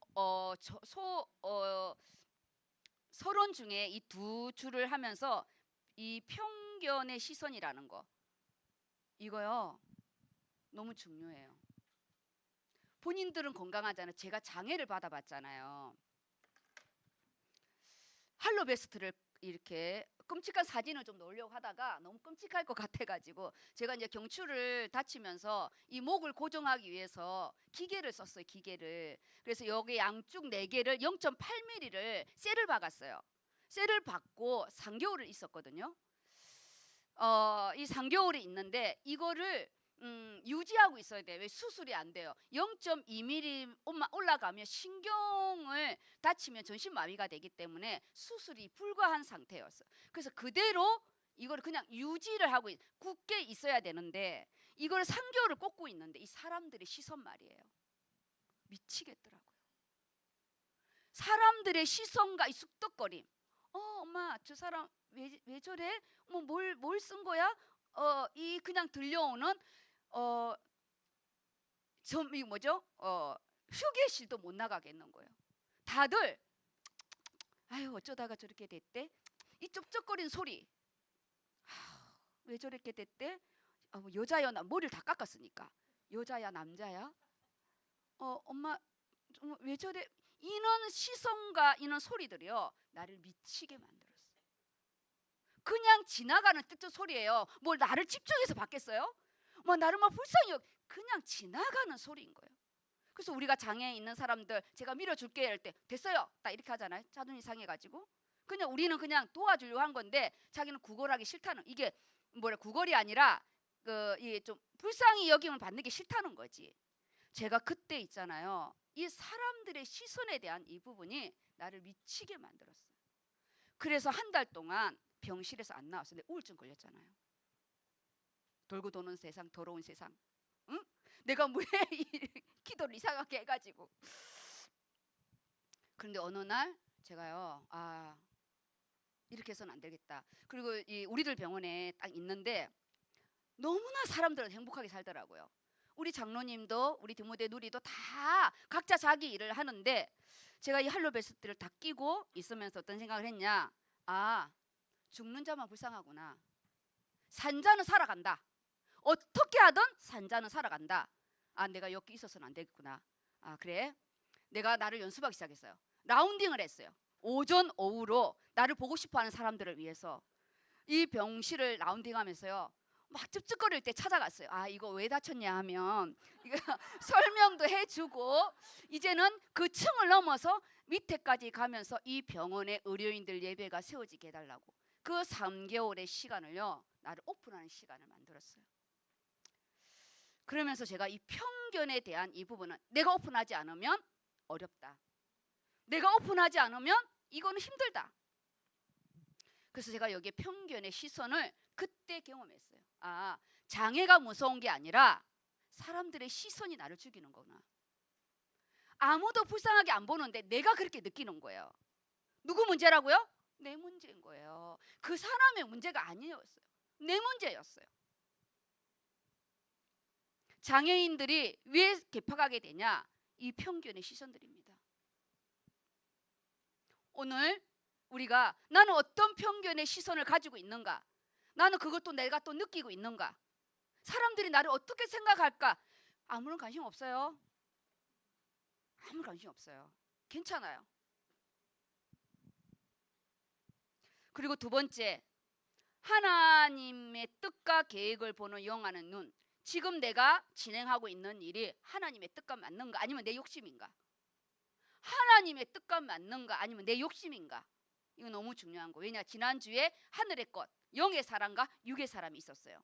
Speaker 1: 서론 중에 이 두 줄을 하면서 이 편견의 시선이라는 거 이거요 너무 중요해요. 본인들은 건강하잖아요. 제가 장애를 받아봤잖아요. 할로베스트를 이렇게 끔찍한 사진을 좀 넣으려고 하다가 너무 끔찍할 것 같아가지고 제가 이제 경추를 다치면서 이 목을 고정하기 위해서 기계를 썼어요. 기계를. 그래서 여기 양쪽 4개를 0.8mm를 쇠를 박았어요. 쇠를 박고 3개월을 있었거든요. 이 3개월이 있는데 이거를 유지하고 있어야 돼요. 왜? 수술이 안 돼요. 0.2mm 올라가면 신경을 다치면 전신마비가 되기 때문에 수술이 불가한 상태였어요. 그래서 그대로 이걸 그냥 유지를 하고 굳게 있어야 되는데 이걸 3개월을 꽂고 있는데 이 사람들의 시선 말이에요. 미치겠더라고요. 사람들의 시선과 이 쑥덕거림. 엄마 저 사람 왜 저래? 뭐 뭘 쓴 거야? 이 그냥 들려오는 이 뭐죠? 휴게실도 못 나가겠는 거예요. 다들 아유 어쩌다가 저렇게 됐대? 이 쩝쩝거리는 소리. 왜 저렇게 됐대? 뭐 여자야 머리를 다 깎았으니까 여자야 남자야? 엄마 왜 저래? 이런 시선과 이런 소리들이요 나를 미치게 만들었어요. 그냥 지나가는 뜻뜻 소리예요. 뭘 나를 집중해서 받겠어요? 뭐 나를 막 불쌍히 그냥 지나가는 소리인 거예요. 그래서 우리가 장애에 있는 사람들 제가 밀어줄게 할 때 됐어요 딱 이렇게 하잖아요. 자존심 상해가지고 그냥 우리는 그냥 도와주려고 한 건데 자기는 구걸하기 싫다는 이게 구걸이 아니라 이게 좀 불쌍히 여김을 받는 게 싫다는 거지. 제가 그때 있잖아요. 이 사람들의 시선에 대한 이 부분이 나를 미치게 만들었어요. 그래서 한 달 동안 병실에서 안 나왔어요. 근데 우울증 걸렸잖아요. 돌고 도는 세상 더러운 세상. 응? 내가 왜 기도를 이상하게 해가지고. 그런데 어느 날 제가요. 이렇게 해서는 안 되겠다. 그리고 우리들 병원에 딱 있는데 너무나 사람들은 행복하게 살더라고요. 우리 장로님도 우리 디모데 누리도 다 각자 자기 일을 하는데 제가 이 할로 베스트를 다 끼고 있으면서 어떤 생각을 했냐. 죽는 자만 불쌍하구나. 산자는 살아간다. 어떻게 하든 산자는 살아간다. 내가 여기 있어서는 안 되겠구나. 그래 내가 나를 연습하기 시작했어요. 라운딩을 했어요. 오전 오후로 나를 보고 싶어하는 사람들을 위해서 이 병실을 라운딩하면서요 막 찝찝거릴 때 찾아갔어요. 이거 왜 다쳤냐 하면 이거 설명도 해주고 이제는 그 층을 넘어서 밑에까지 가면서 이 병원의 의료인들 예배가 세워지게 해달라고 그 3개월의 시간을요 나를 오픈하는 시간을 만들었어요. 그러면서 제가 이 편견에 대한 이 부분은 내가 오픈하지 않으면 어렵다. 내가 오픈하지 않으면 이거는 힘들다. 그래서 제가 여기에 편견의 시선을 그때 경험했어요. 장애가 무서운 게 아니라 사람들의 시선이 나를 죽이는 거구나. 아무도 불쌍하게 안 보는데 내가 그렇게 느끼는 거예요. 누구 문제라고요? 내 문제인 거예요. 그 사람의 문제가 아니었어요. 내 문제였어요. 장애인들이 왜 개파가게 되냐? 이 편견의 시선들입니다. 오늘 우리가 나는 어떤 편견의 시선을 가지고 있는가? 나는 그것도 내가 또 느끼고 있는가? 사람들이 나를 어떻게 생각할까? 아무런 관심 없어요. 아무 관심 없어요. 괜찮아요. 그리고 두 번째, 하나님의 뜻과 계획을 보는 영하는 눈. 지금 내가 진행하고 있는 일이 하나님의 뜻과 맞는가 아니면 내 욕심인가? 하나님의 뜻과 맞는가 아니면 내 욕심인가? 이거 너무 중요한 거. 왜냐? 지난주에 하늘의 것, 영의 사람과 육의 사람이 있었어요.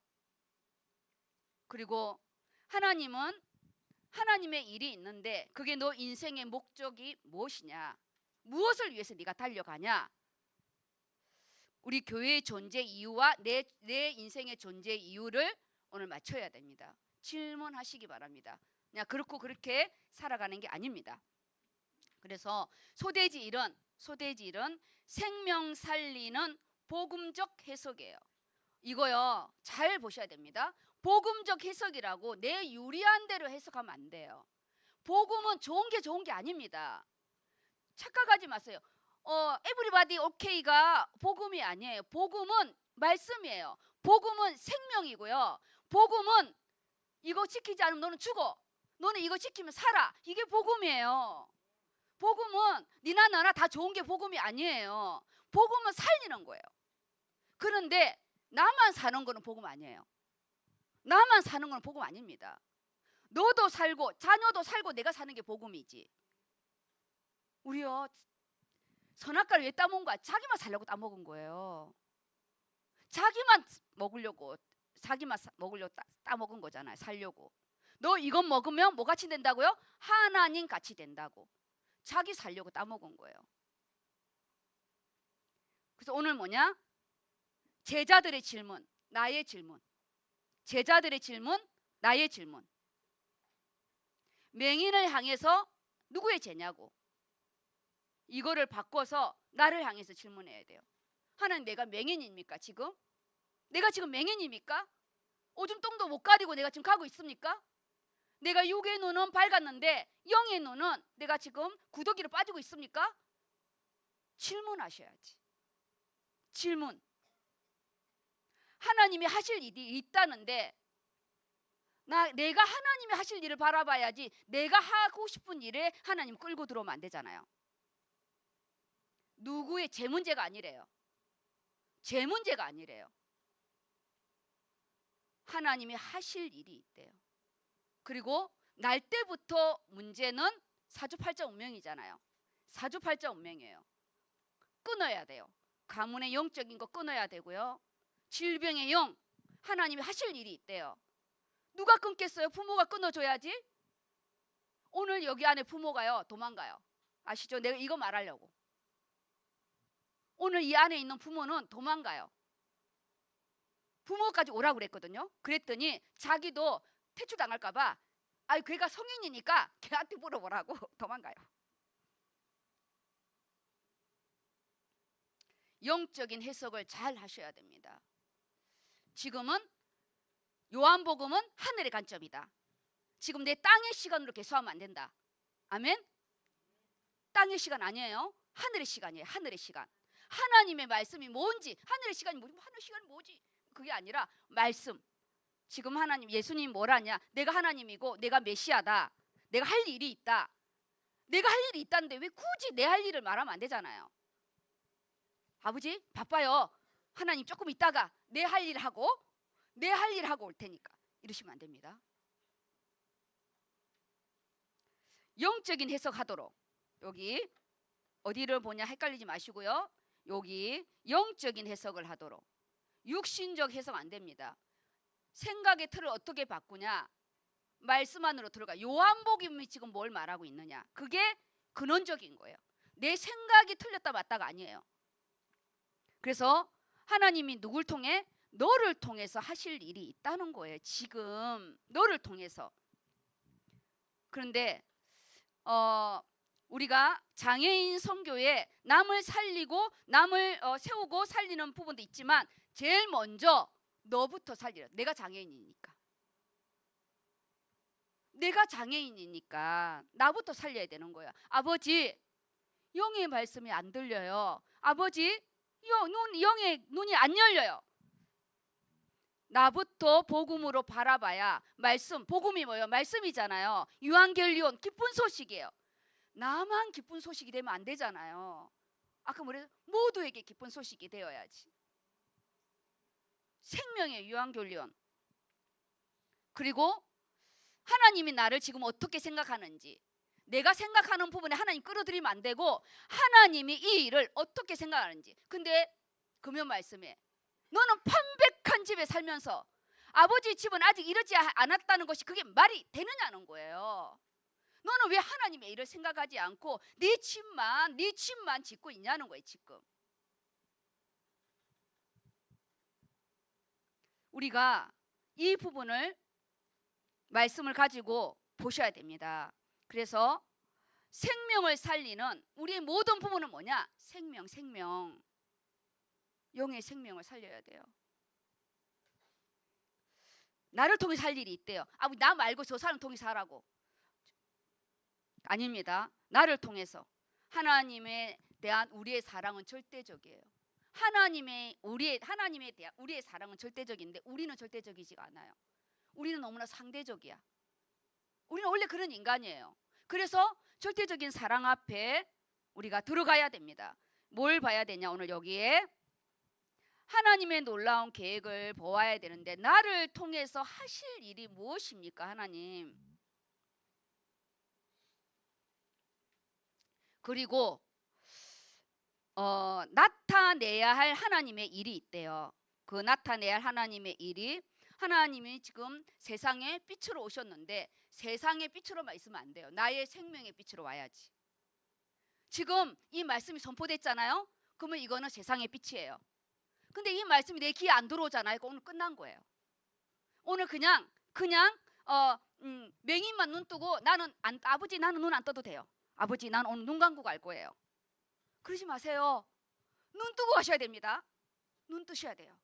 Speaker 1: 그리고 하나님은 하나님의 일이 있는데 그게 너 인생의 목적이 무엇이냐? 무엇을 위해서 네가 달려가냐? 우리 교회의 존재 이유와 내 인생의 존재 이유를 오늘 맞춰야 됩니다. 질문하시기 바랍니다. 그냥 그렇고 그렇게 살아가는 게 아닙니다. 그래서 소대지 일은 생명 살리는 복음적 해석이에요. 이거요 잘 보셔야 됩니다. 복음적 해석이라고 내 유리한 대로 해석하면 안 돼요. 복음은 좋은 게 아닙니다. 착각하지 마세요. 에브리바디 오케이가 복음이 아니에요. 복음은 말씀이에요. 복음은 생명이고요. 복음은 이거 지키지 않으면 너는 죽어. 너는 이거 지키면 살아. 이게 복음이에요. 복음은 니나 나나 다 좋은 게 복음이 아니에요. 복음은 살리는 거예요. 그런데 나만 사는 거는 복음 아니에요. 나만 사는 건 복음 아닙니다. 너도 살고 자녀도 살고 내가 사는 게 복음이지. 우리요 선악과를 왜 따먹은 거야? 자기만 살려고 따먹은 거예요. 자기만 먹으려고 따먹은 거잖아요. 살려고. 너 이건 먹으면 뭐 같이 된다고요? 하나님 같이 된다고. 자기 살려고 따먹은 거예요. 그래서 오늘 뭐냐? 제자들의 질문, 나의 질문. 제자들의 질문, 나의 질문. 맹인을 향해서 누구의 죄냐고. 이거를 바꿔서 나를 향해서 질문해야 돼요. 하나님, 내가 맹인입니까 지금? 내가 지금 맹인입니까? 오줌 똥도 못 가리고 내가 지금 가고 있습니까? 내가 육의 눈은 밝았는데 영의 눈은 내가 지금 구더기로 빠지고 있습니까? 질문하셔야지. 질문. 하나님이 하실 일이 있다는데 내가 하나님이 하실 일을 바라봐야지 내가 하고 싶은 일에 하나님 끌고 들어오면 안 되잖아요. 누구의 제 문제가 아니래요. 제 문제가 아니래요. 하나님이 하실 일이 있대요. 그리고 날 때부터 문제는 사주팔자 운명이잖아요. 사주팔자 운명이에요. 끊어야 돼요. 가문의 영적인 거 끊어야 되고요. 질병의 영, 하나님이 하실 일이 있대요. 누가 끊겠어요? 부모가 끊어줘야지. 오늘 여기 안에 부모가요 도망가요. 아시죠? 내가 이거 말하려고. 오늘 이 안에 있는 부모는 도망가요. 부모까지 오라고 그랬거든요. 그랬더니 자기도 퇴출당할까 봐 걔가 성인이니까 걔한테 물어보라고 도망가요. 영적인 해석을 잘 하셔야 됩니다. 지금은 요한복음은 하늘의 관점이다. 지금 내 땅의 시간으로 계수하면 안 된다. 아멘? 땅의 시간 아니에요. 하늘의 시간이에요. 하늘의 시간. 하나님의 말씀이 뭔지, 하늘의 시간이 뭐지? 하늘의 시간이 뭐지? 그게 아니라 말씀. 지금 하나님, 예수님이 뭐라냐? 내가 하나님이고 내가 메시아다. 내가 할 일이 있다. 내가 할 일이 있다는데 왜 굳이 내 할 일을 말하면 안 되잖아요. 아버지 바빠요. 하나님 조금 있다가 내 할 일 하고 올 테니까 이러시면 안 됩니다. 영적인 해석하도록. 여기 어디를 보냐 헷갈리지 마시고요. 여기 영적인 해석을 하도록. 육신적 해석 안 됩니다. 생각의 틀을 어떻게 바꾸냐? 말씀 안으로 들어가. 요한복음이 지금 뭘 말하고 있느냐? 그게 근원적인 거예요. 내 생각이 틀렸다 맞다가 아니에요. 그래서 하나님이 누굴 통해? 너를 통해서 하실 일이 있다는 거예요. 지금 너를 통해서. 그런데 우리가 장애인 선교에 남을 살리고 남을 세우고 살리는 부분도 있지만 제일 먼저 너부터 살리라. 내가 장애인이니까. 내가 장애인이니까 나부터 살려야 되는 거야. 아버지, 영의 말씀이 안 들려요. 아버지, 영의 눈이 안 열려요. 나부터 복음으로 바라봐야 말씀, 복음이 뭐예요? 말씀이잖아요. 유한겔리온, 기쁜 소식이에요. 나만 기쁜 소식이 되면 안 되잖아요. 아까 뭐래요? 모두에게 기쁜 소식이 되어야지. 생명의 유한겔리온. 그리고 하나님이 나를 지금 어떻게 생각하는지, 내가 생각하는 부분에 하나님 끌어들이면 안 되고 하나님이 이 일을 어떻게 생각하는지. 근데 금요 말씀에 너는 편백한 집에 살면서 아버지 집은 아직 이르지 않았다는 것이 그게 말이 되느냐는 거예요. 너는 왜 하나님의 일을 생각하지 않고 네 집만 짓고 있냐는 거예요. 지금 우리가 이 부분을 말씀을 가지고 보셔야 됩니다. 그래서 생명을 살리는 우리의 모든 부분은 뭐냐? 생명. 영의 생명을 살려야 돼요. 나를 통해 살 일이 있대요. 나 말고 저 사람 통해 살라고. 아닙니다. 나를 통해서. 하나님에 대한 우리의 사랑은 절대적이에요. 하나님에 대한 우리의 사랑은 절대적인데 우리는 절대적이지가 않아요. 우리는 너무나 상대적이야. 우리는 원래 그런 인간이에요. 그래서 절대적인 사랑 앞에 우리가 들어가야 됩니다. 뭘 봐야 되냐? 오늘 여기에 하나님의 놀라운 계획을 보아야 되는데 나를 통해서 하실 일이 무엇입니까? 하나님. 그리고 나타내야 할 하나님의 일이 있대요. 그 나타내야 할 하나님의 일이, 하나님이 지금 세상에 빛으로 오셨는데 세상의 빛으로만 있으면 안 돼요. 나의 생명의 빛으로 와야지. 지금 이 말씀이 선포됐잖아요. 그러면 이거는 세상의 빛이에요. 근데 이 말씀이 내 귀에 안 들어오잖아요. 오늘 끝난 거예요. 오늘 그냥 맹인만 눈 뜨고 아버지 나는 눈 안 떠도 돼요. 아버지 나는 오늘 눈 감고 갈 거예요. 그러지 마세요. 눈 뜨고 가셔야 됩니다. 눈 뜨셔야 돼요.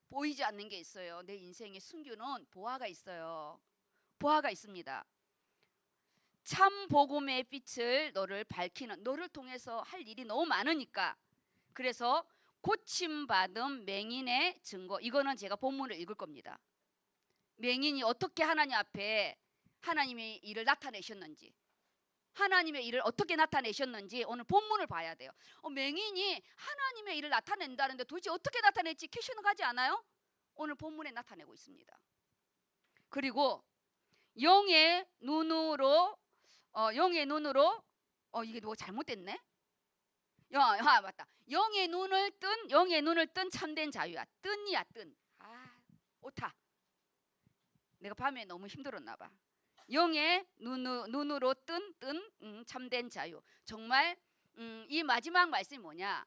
Speaker 1: 보이지 않는 게 있어요. 내 인생의 순교는 보화가 있어요. 보화가 있습니다. 참 복음의 빛을 너를 밝히는, 너를 통해서 할 일이 너무 많으니까. 그래서 고침받은 맹인의 증거, 이거는 제가 본문을 읽을 겁니다. 맹인이 어떻게 하나님 앞에 하나님의 일을 나타내셨는지, 하나님의 일을 어떻게 나타내셨는지 오늘 본문을 봐야 돼요. 맹인이 하나님의 일을 나타낸다는데 도대체 어떻게 나타낼지 퀴즈는 가지 않아요? 오늘 본문에 나타내고 있습니다. 그리고 영의 눈으로 이게 뭐 잘못됐네? 맞다. 영의 눈을 뜬 참된 자유야. 뜬이야, 뜬. 오타. 내가 밤에 너무 힘들었나 봐. 영의 눈으로 뜬 참된 자유. 정말 이 마지막 말씀이 뭐냐?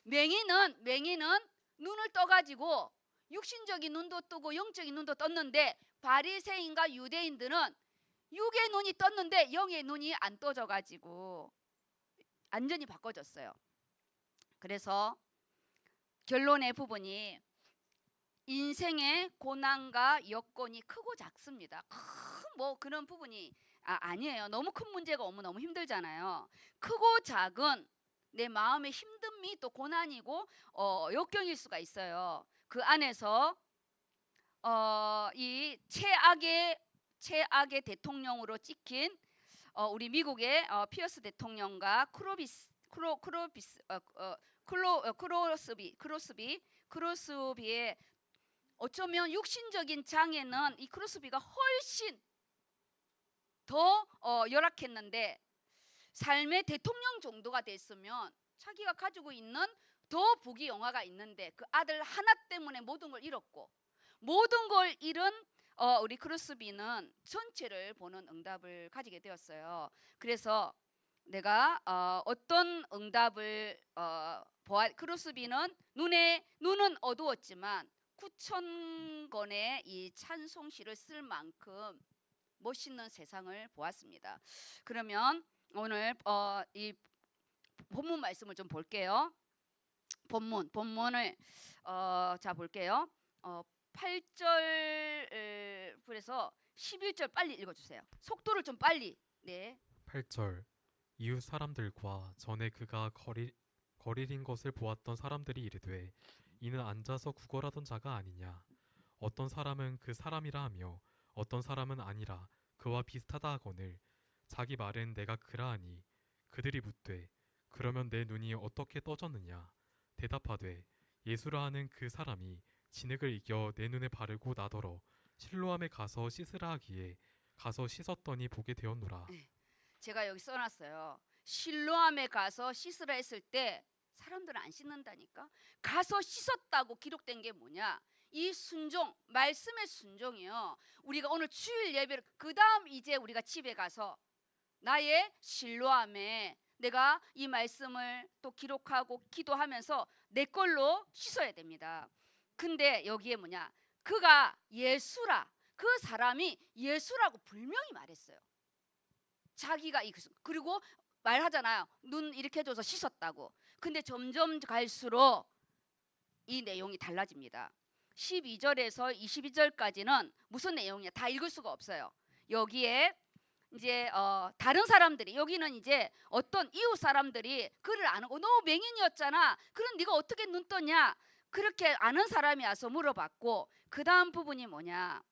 Speaker 1: 맹인은 눈을 떠가지고 육신적인 눈도 뜨고 영적인 눈도 떴는데, 바리새인과 유대인들은 육의 눈이 떴는데 영의 눈이 안 떠져가지고 완전히 바꿔졌어요. 그래서 결론의 부분이 인생의 고난과 여건이 크고 작습니다. 뭐 그런 부분이 아니에요. 너무 큰 문제가 오면 너무 힘들잖아요. 크고 작은 내 마음의 힘듦이 또 고난이고 역경일 수가 있어요. 그 안에서 이 최악의 대통령으로 찍힌 우리 미국의 피어스 대통령과 크로스비의 어쩌면 육신적인 장애는 이 크로스비가 훨씬 더 열악했는데, 삶의 대통령 정도가 됐으면 자기가 가지고 있는 더 부귀영화가 있는데 그 아들 하나 때문에 모든 걸 잃었고, 모든 걸 잃은 우리 크로스비는 전체를 보는 응답을 가지게 되었어요. 그래서 내가 어떤 응답을 크로스비는 눈은 어두웠지만 9,000권의 이 찬송시를 쓸 만큼 멋있는 세상을 보았습니다. 그러면 오늘 이 본문 말씀을 좀 볼게요. 본문을 자 볼게요. 8절에서 11절 빨리 읽어주세요. 속도를 좀 빨리. 네.
Speaker 2: 8절. 이웃 사람들과 전에 그가 거리린 것을 보았던 사람들이 이르되 이는 앉아서 구걸하던 자가 아니냐. 어떤 사람은 그 사람이라 하며 어떤 사람은 아니라 그와 비슷하다 하거늘 자기 말은 내가 그라하니. 그들이 묻되 그러면 내 눈이 어떻게 떠졌느냐. 대답하되 예수라 하는 그 사람이 진흙을 이겨 내 눈에 바르고 나더러 실로암에 가서 씻으라 하기에 가서 씻었더니 보게 되었노라.
Speaker 1: 네. 제가 여기 써놨어요. 실로암에 가서 씻으라 했을 때 사람들은 안 씻는다니까. 가서 씻었다고 기록된 게 뭐냐? 이 순종, 말씀의 순종이요. 우리가 오늘 주일 예배를 그 다음 이제 우리가 집에 가서 나의 실로암에 내가 이 말씀을 또 기록하고 기도하면서 내 걸로 씻어야 됩니다. 근데 여기에 뭐냐? 그가 예수라, 그 사람이 예수라고 분명히 말했어요. 자기가 그리고 말하잖아요. 눈 이렇게 해줘서 씻었다고. 근데 점점 갈수록 이 내용이 달라집니다. 12절에서 22절까지는 무슨 내용이냐? 다 읽을 수가 없어요. 여기에 이제 다른 사람들이, 여기는 이제 어떤 이웃 사람들이 그를 아는 거, 너 맹인이었잖아. 그럼 네가 어떻게 눈 떴냐? 그렇게 아는 사람이 와서 물어봤고, 그 다음 부분이 뭐냐?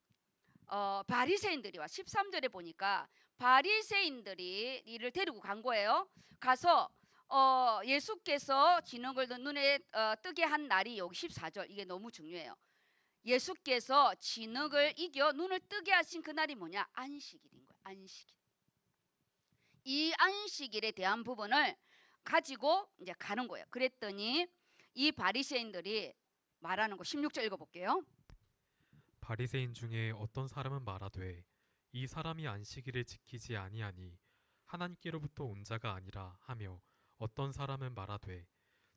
Speaker 1: 바리새인들이 와. 13절에 보니까 바리새인들이 이를 데리고 간 거예요. 가서 예수께서 진흙을 눈에 뜨게 한 날이 여기 14절, 이게 너무 중요해요. 예수께서 진흙을 이겨 눈을 뜨게 하신 그날이 뭐냐? 안식일인 거예요. 안식일. 이 안식일에 대한 부분을 가지고 이제 가는 거예요. 그랬더니 이 바리새인들이 말하는 거 16절 읽어볼게요.
Speaker 2: 바리새인 중에 어떤 사람은 말하되 이 사람이 안식일을 지키지 아니하니 하나님께로부터 온 자가 아니라 하며, 어떤 사람은 말하되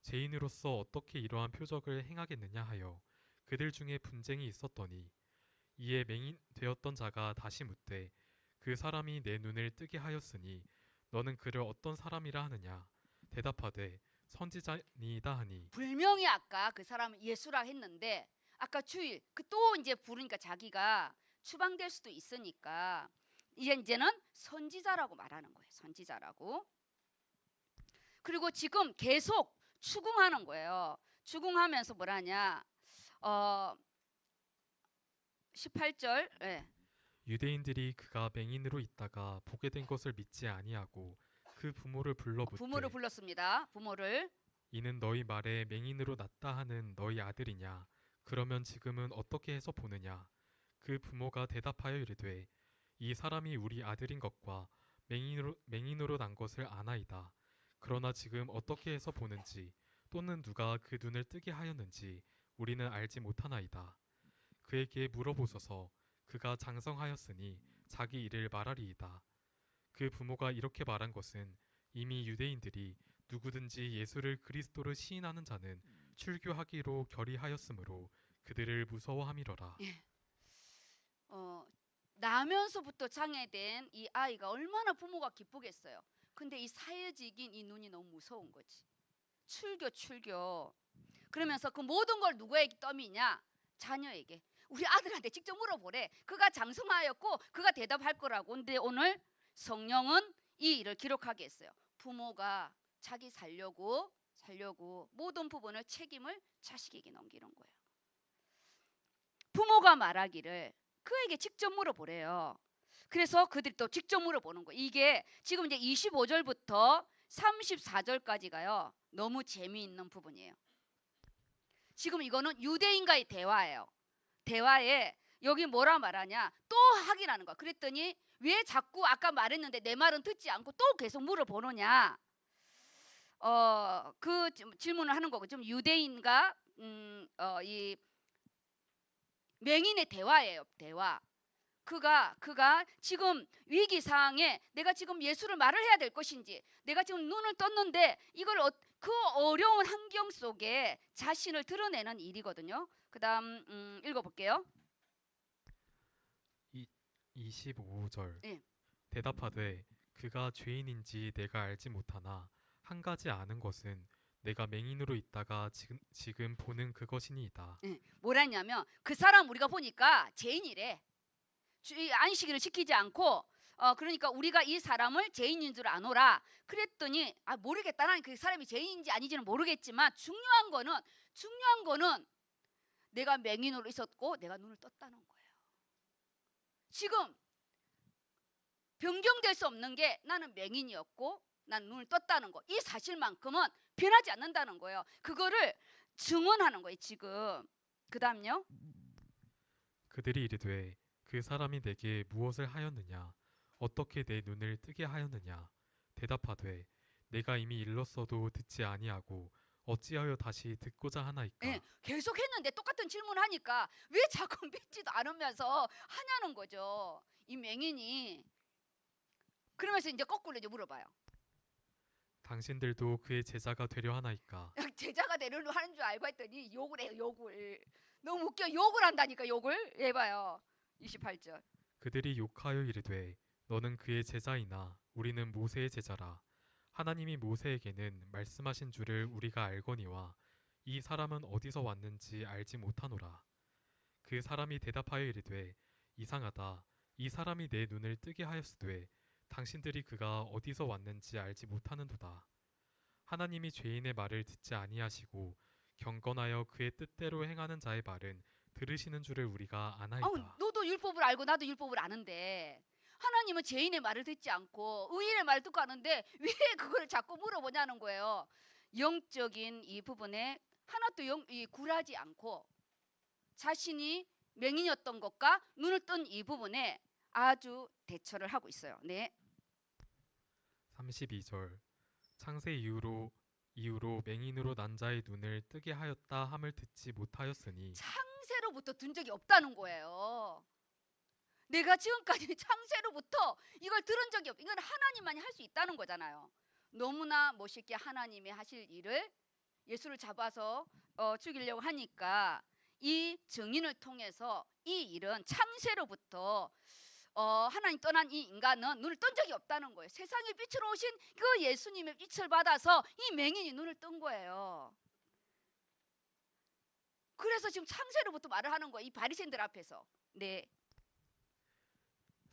Speaker 2: 죄인으로서 어떻게 이러한 표적을 행하겠느냐 하여 그들 중에 분쟁이 있었더니 이에 맹인 되었던 자가 다시 묻되 그 사람이 내 눈을 뜨게 하였으니 너는 그를 어떤 사람이라 하느냐 대답하되 선지자니이다 하니
Speaker 1: 분명히 아까 그 사람은 예수라 했는데 아까 주일 그 또 이제 부르니까 자기가 추방될 수도 있으니까 이제는 선지자라고 말하는 거예요. 선지자라고. 그리고 지금 계속 추궁하는 거예요. 추궁하면서 뭐라냐? 18절. 예.
Speaker 2: 유대인들이 그가 맹인으로 있다가 보게 된 것을 믿지 아니하고 그 부모를 불러
Speaker 1: 부모를
Speaker 2: 묻되
Speaker 1: 불렀습니다. 부모를.
Speaker 2: 이는 너희 말에 맹인으로 났다 하는 너희 아들이냐 그러면 지금은 어떻게 해서 보느냐 그 부모가 대답하여 이르되 이 사람이 우리 아들인 것과 맹인으로 난 것을 아나이다 그러나 지금 어떻게 해서 보는지 또는 누가 그 눈을 뜨게 하였는지 우리는 알지 못하나이다 그에게 물어보소서 그가 장성하였으니 자기 일을 말하리이다 그 부모가 이렇게 말한 것은 이미 유대인들이 누구든지 예수를 그리스도로 시인하는 자는 출교하기로 결의하였으므로 그들을 무서워함이러라.
Speaker 1: 예. 나면서부터 장애된 이 아이가 얼마나 부모가 기쁘겠어요. 근데 이 사회적인 이 눈이 너무 무서운 거지. 출교. 그러면서 그 모든 걸 누구에게 떠미냐? 자녀에게. 우리 아들한테 직접 물어보래. 그가 장성하였고 그가 대답할 거라고. 근데 오늘 성령은 이 일을 기록하게 했어요. 부모가 자기 살려고 모든 부분을 책임을 자식에게 넘기는 거예요. 부모가 말하기를 그에게 직접 물어보래요. 그래서 그들이 또 직접 물어보는 거예요. 이게 지금 이제 25절부터 34절까지가요. 너무 재미있는 부분이에요. 지금 이거는 유대인과의 대화예요. 대화에 여기 뭐라 말하냐? 또 확인하는 거야. 그랬더니 왜 자꾸 아까 말했는데 내 말은 듣지 않고 또 계속 물어보느냐? 그 질문을 하는 거고 좀 유대인과 이 맹인의 대화예요. 대화. 그가 지금 위기 상황에 내가 지금 예수를 말을 해야 될 것인지 내가 지금 눈을 떴는데 이걸 그 어려운 환경 속에 자신을 드러내는 일이거든요. 그다음 읽어볼게요.
Speaker 2: 25절
Speaker 1: 예.
Speaker 2: 대답하되 그가 죄인인지 내가 알지 못하나 한 가지 아는 것은 내가 맹인으로 있다가 지금 보는 그것이니이다.
Speaker 1: 예. 뭐라냐면 그 사람 우리가 보니까 죄인이래. 안식일을 지키지 않고 그러니까 우리가 이 사람을 죄인인 줄 아노라. 그랬더니 모르겠다. 나는 그 사람이 죄인인지 아닌지는 모르겠지만 중요한 거는 내가 맹인으로 있었고 내가 눈을 떴다는 거예요. 지금 변경될 수 없는 게 나는 맹인이었고 난 눈을 떴다는 거. 이 사실만큼은 변하지 않는다는 거예요. 그거를 증언하는 거예요. 지금. 그다음요.
Speaker 2: 그들이 이르되 그 사람이 내게 무엇을 하였느냐 어떻게 내 눈을 뜨게 하였느냐 대답하되 내가 이미 일렀어도 듣지 아니하고 어찌하여 다시 듣고자 하나이까.
Speaker 1: 예, 계속 했는데 똑같은 질문하니까 왜 자꾸 믿지도 않으면서 하냐는 거죠. 이 맹인이. 그러면서 이제 거꾸로 이제 물어봐요.
Speaker 2: 당신들도 그의 제자가 되려 하나이까.
Speaker 1: 제자가 되려고 하는 줄 알고 했더니 욕을 해요. 욕을. 너무 웃겨. 욕을 한다니까. 욕을. 해봐요. 28절.
Speaker 2: 그들이 욕하여 이르되 너는 그의 제자이나 우리는 모세의 제자라. 하나님이 모세에게는 말씀하신 줄을 우리가 알거니와 이 사람은 어디서 왔는지 알지 못하노라. 그 사람이 대답하여 이르되 이상하다. 이 사람이 내 눈을 뜨게 하였으되 당신들이 그가 어디서 왔는지 알지 못하는도다. 하나님이 죄인의 말을 듣지 아니하시고 경건하여 그의 뜻대로 행하는 자의 말은 들으시는 줄을 우리가 아나이다.
Speaker 1: 너도 율법을 알고 나도 율법을 아는데 하나님은 죄인의 말을 듣지 않고 의인의 말을 듣고 하는데 왜 그걸 자꾸 물어보냐는 거예요. 영적인 이 부분에 하나도 굴하지 않고 자신이 맹인이었던 것과 눈을 뜬 이 부분에 아주 대처를 하고 있어요. 네.
Speaker 2: 32절 창세 이후로 맹인으로 난 자의 눈을 뜨게 하였다 함을 듣지 못하였으니
Speaker 1: 창세로부터 든 적이 없다는 거예요. 내가 지금까지 창세로부터 이걸 들은 적이 이건 하나님만이 할 수 있다는 거잖아요. 너무나 멋있게 하나님이 하실 일을 예수를 잡아서 죽이려고 하니까 이 증인을 통해서 이 일은 창세로부터 하나님 떠난 이 인간은 눈을 뜬 적이 없다는 거예요. 세상의 빛으로 오신 그 예수님의 빛을 받아서 이 맹인이 눈을 뜬 거예요. 그래서 지금 창세로부터 말을 하는 거예요. 이 바리새인들 앞에서. 네.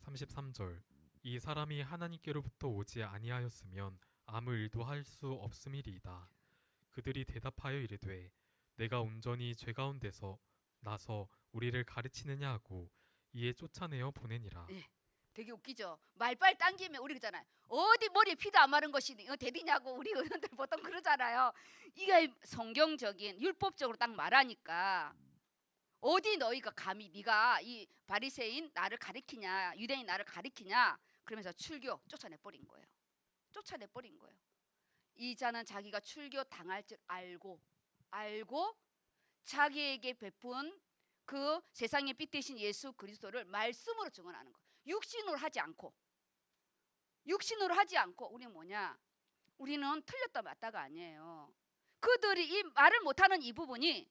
Speaker 2: 33절 이 사람이 하나님께로부터 오지 아니하였으면 아무 일도 할 수 없음이리이다. 그들이 대답하여 이르되 내가 온전히 죄 가운데서 나서 우리를 가르치느냐 하고 이에 쫓아내어 보내니라.
Speaker 1: 네. 되게 웃기죠. 말빨 당기면 우리 그러잖아요. 어디 머리에 피도 안 마른 것이 대디냐고 우리 의원들 보통 그러잖아요. 이게 성경적인 율법적으로 딱 말하니까 어디 너희가 감히 네가 이 바리새인 나를 가리키냐 유대인 나를 가리키냐 그러면서 출교 쫓아내 버린 거예요. 쫓아내 버린 거예요. 이 자는 자기가 출교 당할 줄 알고 자기에게 베푼 그 세상의 빛 대신 예수 그리스도를 말씀으로 증언하는 거예요. 육신으로 하지 않고 우리는 뭐냐? 우리는 틀렸다 맞다가 아니에요. 그들이 이 말을 못하는 이 부분이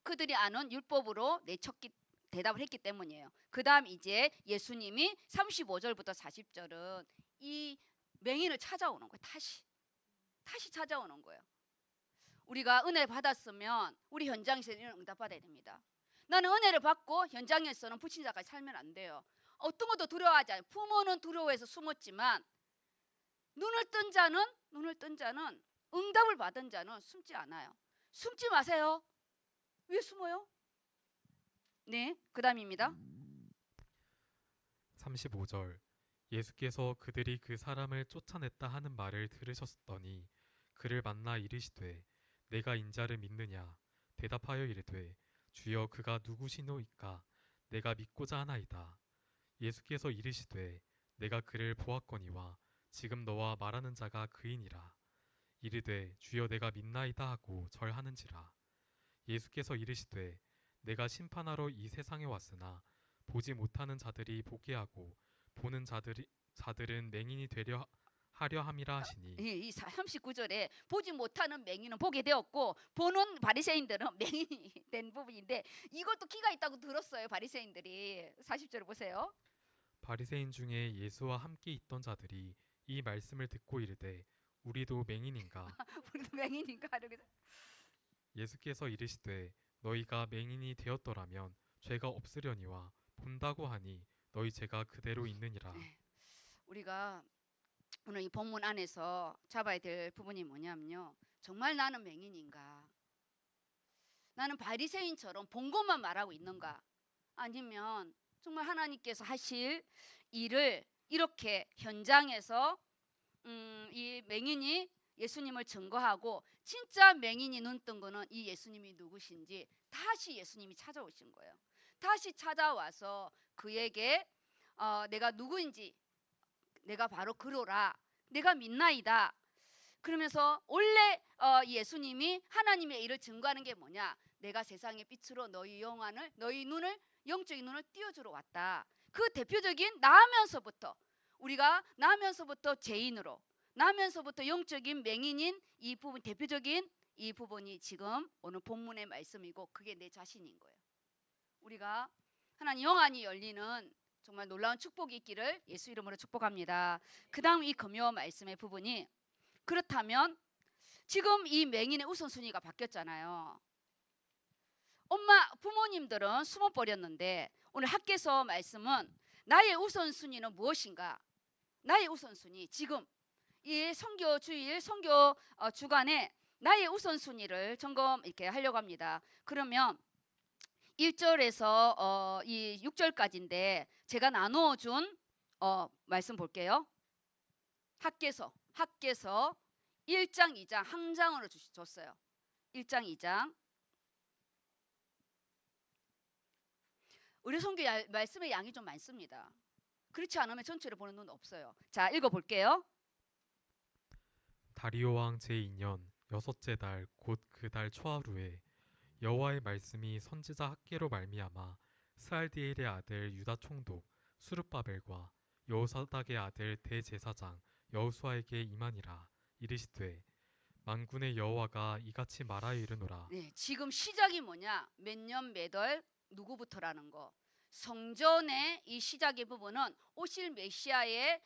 Speaker 1: 그들이 아는 율법으로 내쳤기 대답을 했기 때문이에요. 그 다음 이제 예수님이 35절부터 40절은 이 맹인을 찾아오는 거예요. 다시 찾아오는 거예요. 우리가 은혜 받았으면 우리 현장에서 이런 응답 받아야 됩니다. 나는 은혜를 받고 현장에서는 불신자까지 살면 안 돼요. 어떤 것도 두려워하지 않아요. 부모는 두려워해서 숨었지만 눈을 뜬 자는 응답을 받은 자는 숨지 않아요. 숨지 마세요. 왜 숨어요? 네, 그 다음입니다.
Speaker 2: 35절 예수께서 그들이 그 사람을 쫓아냈다 하는 말을 들으셨더니 그를 만나 이르시되 내가 인자를 믿느냐 대답하여 이르되 주여 그가 누구시노이까 내가 믿고자 하나이다. 예수께서 이르시되 내가 그를 보았거니와 지금 너와 말하는 자가 그이니라. 이르되 주여 내가 믿나이다 하고 절하는지라. 예수께서 이르시되 내가 심판하러 이 세상에 왔으나 보지 못하는 자들이 보게 하고 보는 자들은 맹인이 되려 하려 함이라 하시니.
Speaker 1: 이 39절에 보지 못하는 맹인은 보게 되었고 보는 바리새인들은 맹인이 된 부분인데 이것도 키가 있다고 들었어요. 바리새인들이 40절을 보세요.
Speaker 2: 바리새인 중에 예수와 함께 있던 자들이 이 말씀을 듣고 이르되 우리도 맹인인가.
Speaker 1: 우리도 맹인인가 이렇게.
Speaker 2: 예수께서 이르시되 너희가 맹인이 되었더라면 죄가 없으려니와 본다고 하니 너희 죄가 그대로 있느니라.
Speaker 1: 우리가 오늘 이 본문 안에서 잡아야 될 부분이 뭐냐면요. 정말 나는 맹인인가? 나는 바리새인처럼 본 것만 말하고 있는가? 아니면 정말 하나님께서 하실 일을 이렇게 현장에서 이 맹인이 예수님을 증거하고 진짜 맹인이 눈뜬 거는 이 예수님이 누구신지 다시 예수님이 찾아오신 거예요. 다시 찾아와서 그에게 내가 누구인지 내가 바로 그로라 내가 믿나이다. 그러면서 원래 예수님이 하나님의 일을 증거하는 게 뭐냐? 내가 세상의 빛으로 너희 눈을 영적인 눈을 띄워주러 왔다. 그 대표적인 나면서부터 우리가 나면서부터 죄인으로 나면서부터 영적인 맹인인 이 부분 대표적인 이 부분이 지금 오늘 본문의 말씀이고 그게 내 자신인 거예요. 우리가 하나님 영안이 열리는 정말 놀라운 축복이 있기를 예수 이름으로 축복합니다. 그 다음 이 금요 말씀의 부분이 그렇다면 지금 이 맹인의 우선순위가 바뀌었잖아요. 부모님들은 숨어버렸는데 오늘 학개서 말씀은 나의 우선순위는 무엇인가? 나의 우선순위 지금 이 선교 주일 선교 주간에 나의 우선순위를 점검 이렇게 하려고 합니다. 그러면 1절에서 이 6절까지인데 제가 나누어 준 말씀 볼게요. 학개서 1장 2장 한 장으로 줬어요. 1장 2장 우리 선교 말씀의 양이 좀 많습니다. 그렇지 않으면 전체를 보는 눈 없어요. 자, 읽어볼게요.
Speaker 2: 다리오 왕 제2년 여섯째 달 곧 그 달 초하루에 여호와의 말씀이 선지자 학개로 말미암아 스알디엘의 아들 유다 총독 수룹바벨과 여호사닥의 아들 대제사장 여호수아에게 임하니라. 이르시되 만군의 여호와가 이같이 말하여 이르노라.
Speaker 1: 네, 지금 시작이 뭐냐? 몇 년 몇 월 누구부터라는 거. 성전의 이 시작의 부분은 오실 메시아의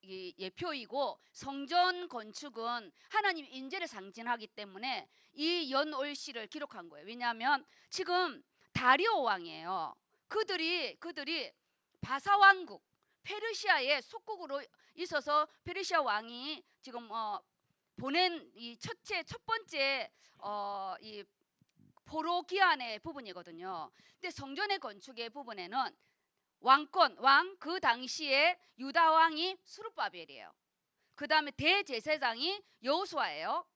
Speaker 1: 이 예표이고, 성전 건축은 하나님 인재를 상징하기 때문에 이 연올시를 기록한 거예요. 왜냐하면 지금 다리오 왕이에요. 그들이 바사 왕국 페르시아의 속국으로 있어서 페르시아 왕이 지금 보낸 이 첫 번째 이 포로 기한의 부분이거든요. 근데 성전의 건축의 부분에는 왕 그 당시에 유다 왕이 수르바벨이에요. 그 다음에 대제사장이 여호수아예요.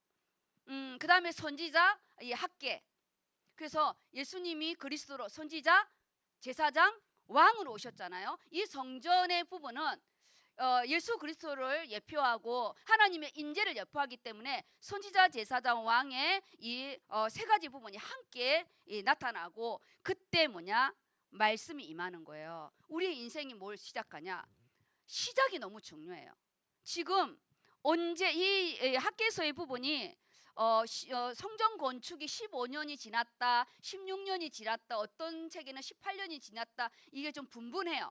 Speaker 1: 그 다음에 선지자 이 학계. 그래서 예수님이 그리스도로 선지자, 제사장, 왕으로 오셨잖아요. 이 성전의 부분은 예수 그리스도를 예표하고 하나님의 인재를 예표하기 때문에 선지자, 제사장, 왕의 이 세 가지 부분이 함께 나타나고, 그때 뭐냐? 말씀이 임하는 거예요. 우리의 인생이 뭘 시작하냐? 시작이 너무 중요해요. 지금 언제 이 학개서의 부분이 성전 건축이 15년이 지났다, 16년이 지났다, 어떤 책에는 18년이 지났다, 이게 좀 분분해요.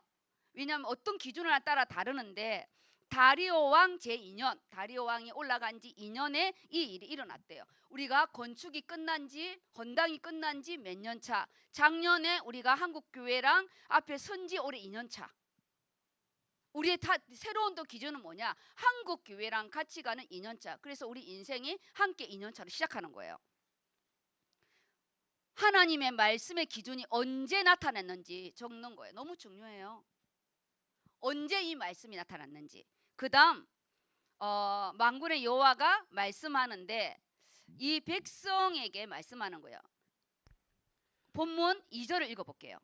Speaker 1: 왜냐하면 어떤 기준을 따라 다르는데, 다리오 왕 제2년, 다리오 왕이 올라간 지 2년에 이 일이 일어났대요. 우리가 건축이 끝난 지, 헌당이 끝난 지 몇 년 차. 작년에 우리가 한국교회랑 앞에 선지 올해 2년 차. 우리의 새로운 또 기준은 뭐냐? 한국교회랑 같이 가는 2년 차. 그래서 우리 인생이 함께 2년 차로 시작하는 거예요. 하나님의 말씀의 기준이 언제 나타났는지 적는 거예요. 너무 중요해요. 언제 이 말씀이 나타났는지. 그 다음 만군의 여호와가 말씀하는데 이 백성에게 말씀하는 거예요. 본문 2절을 읽어볼게요.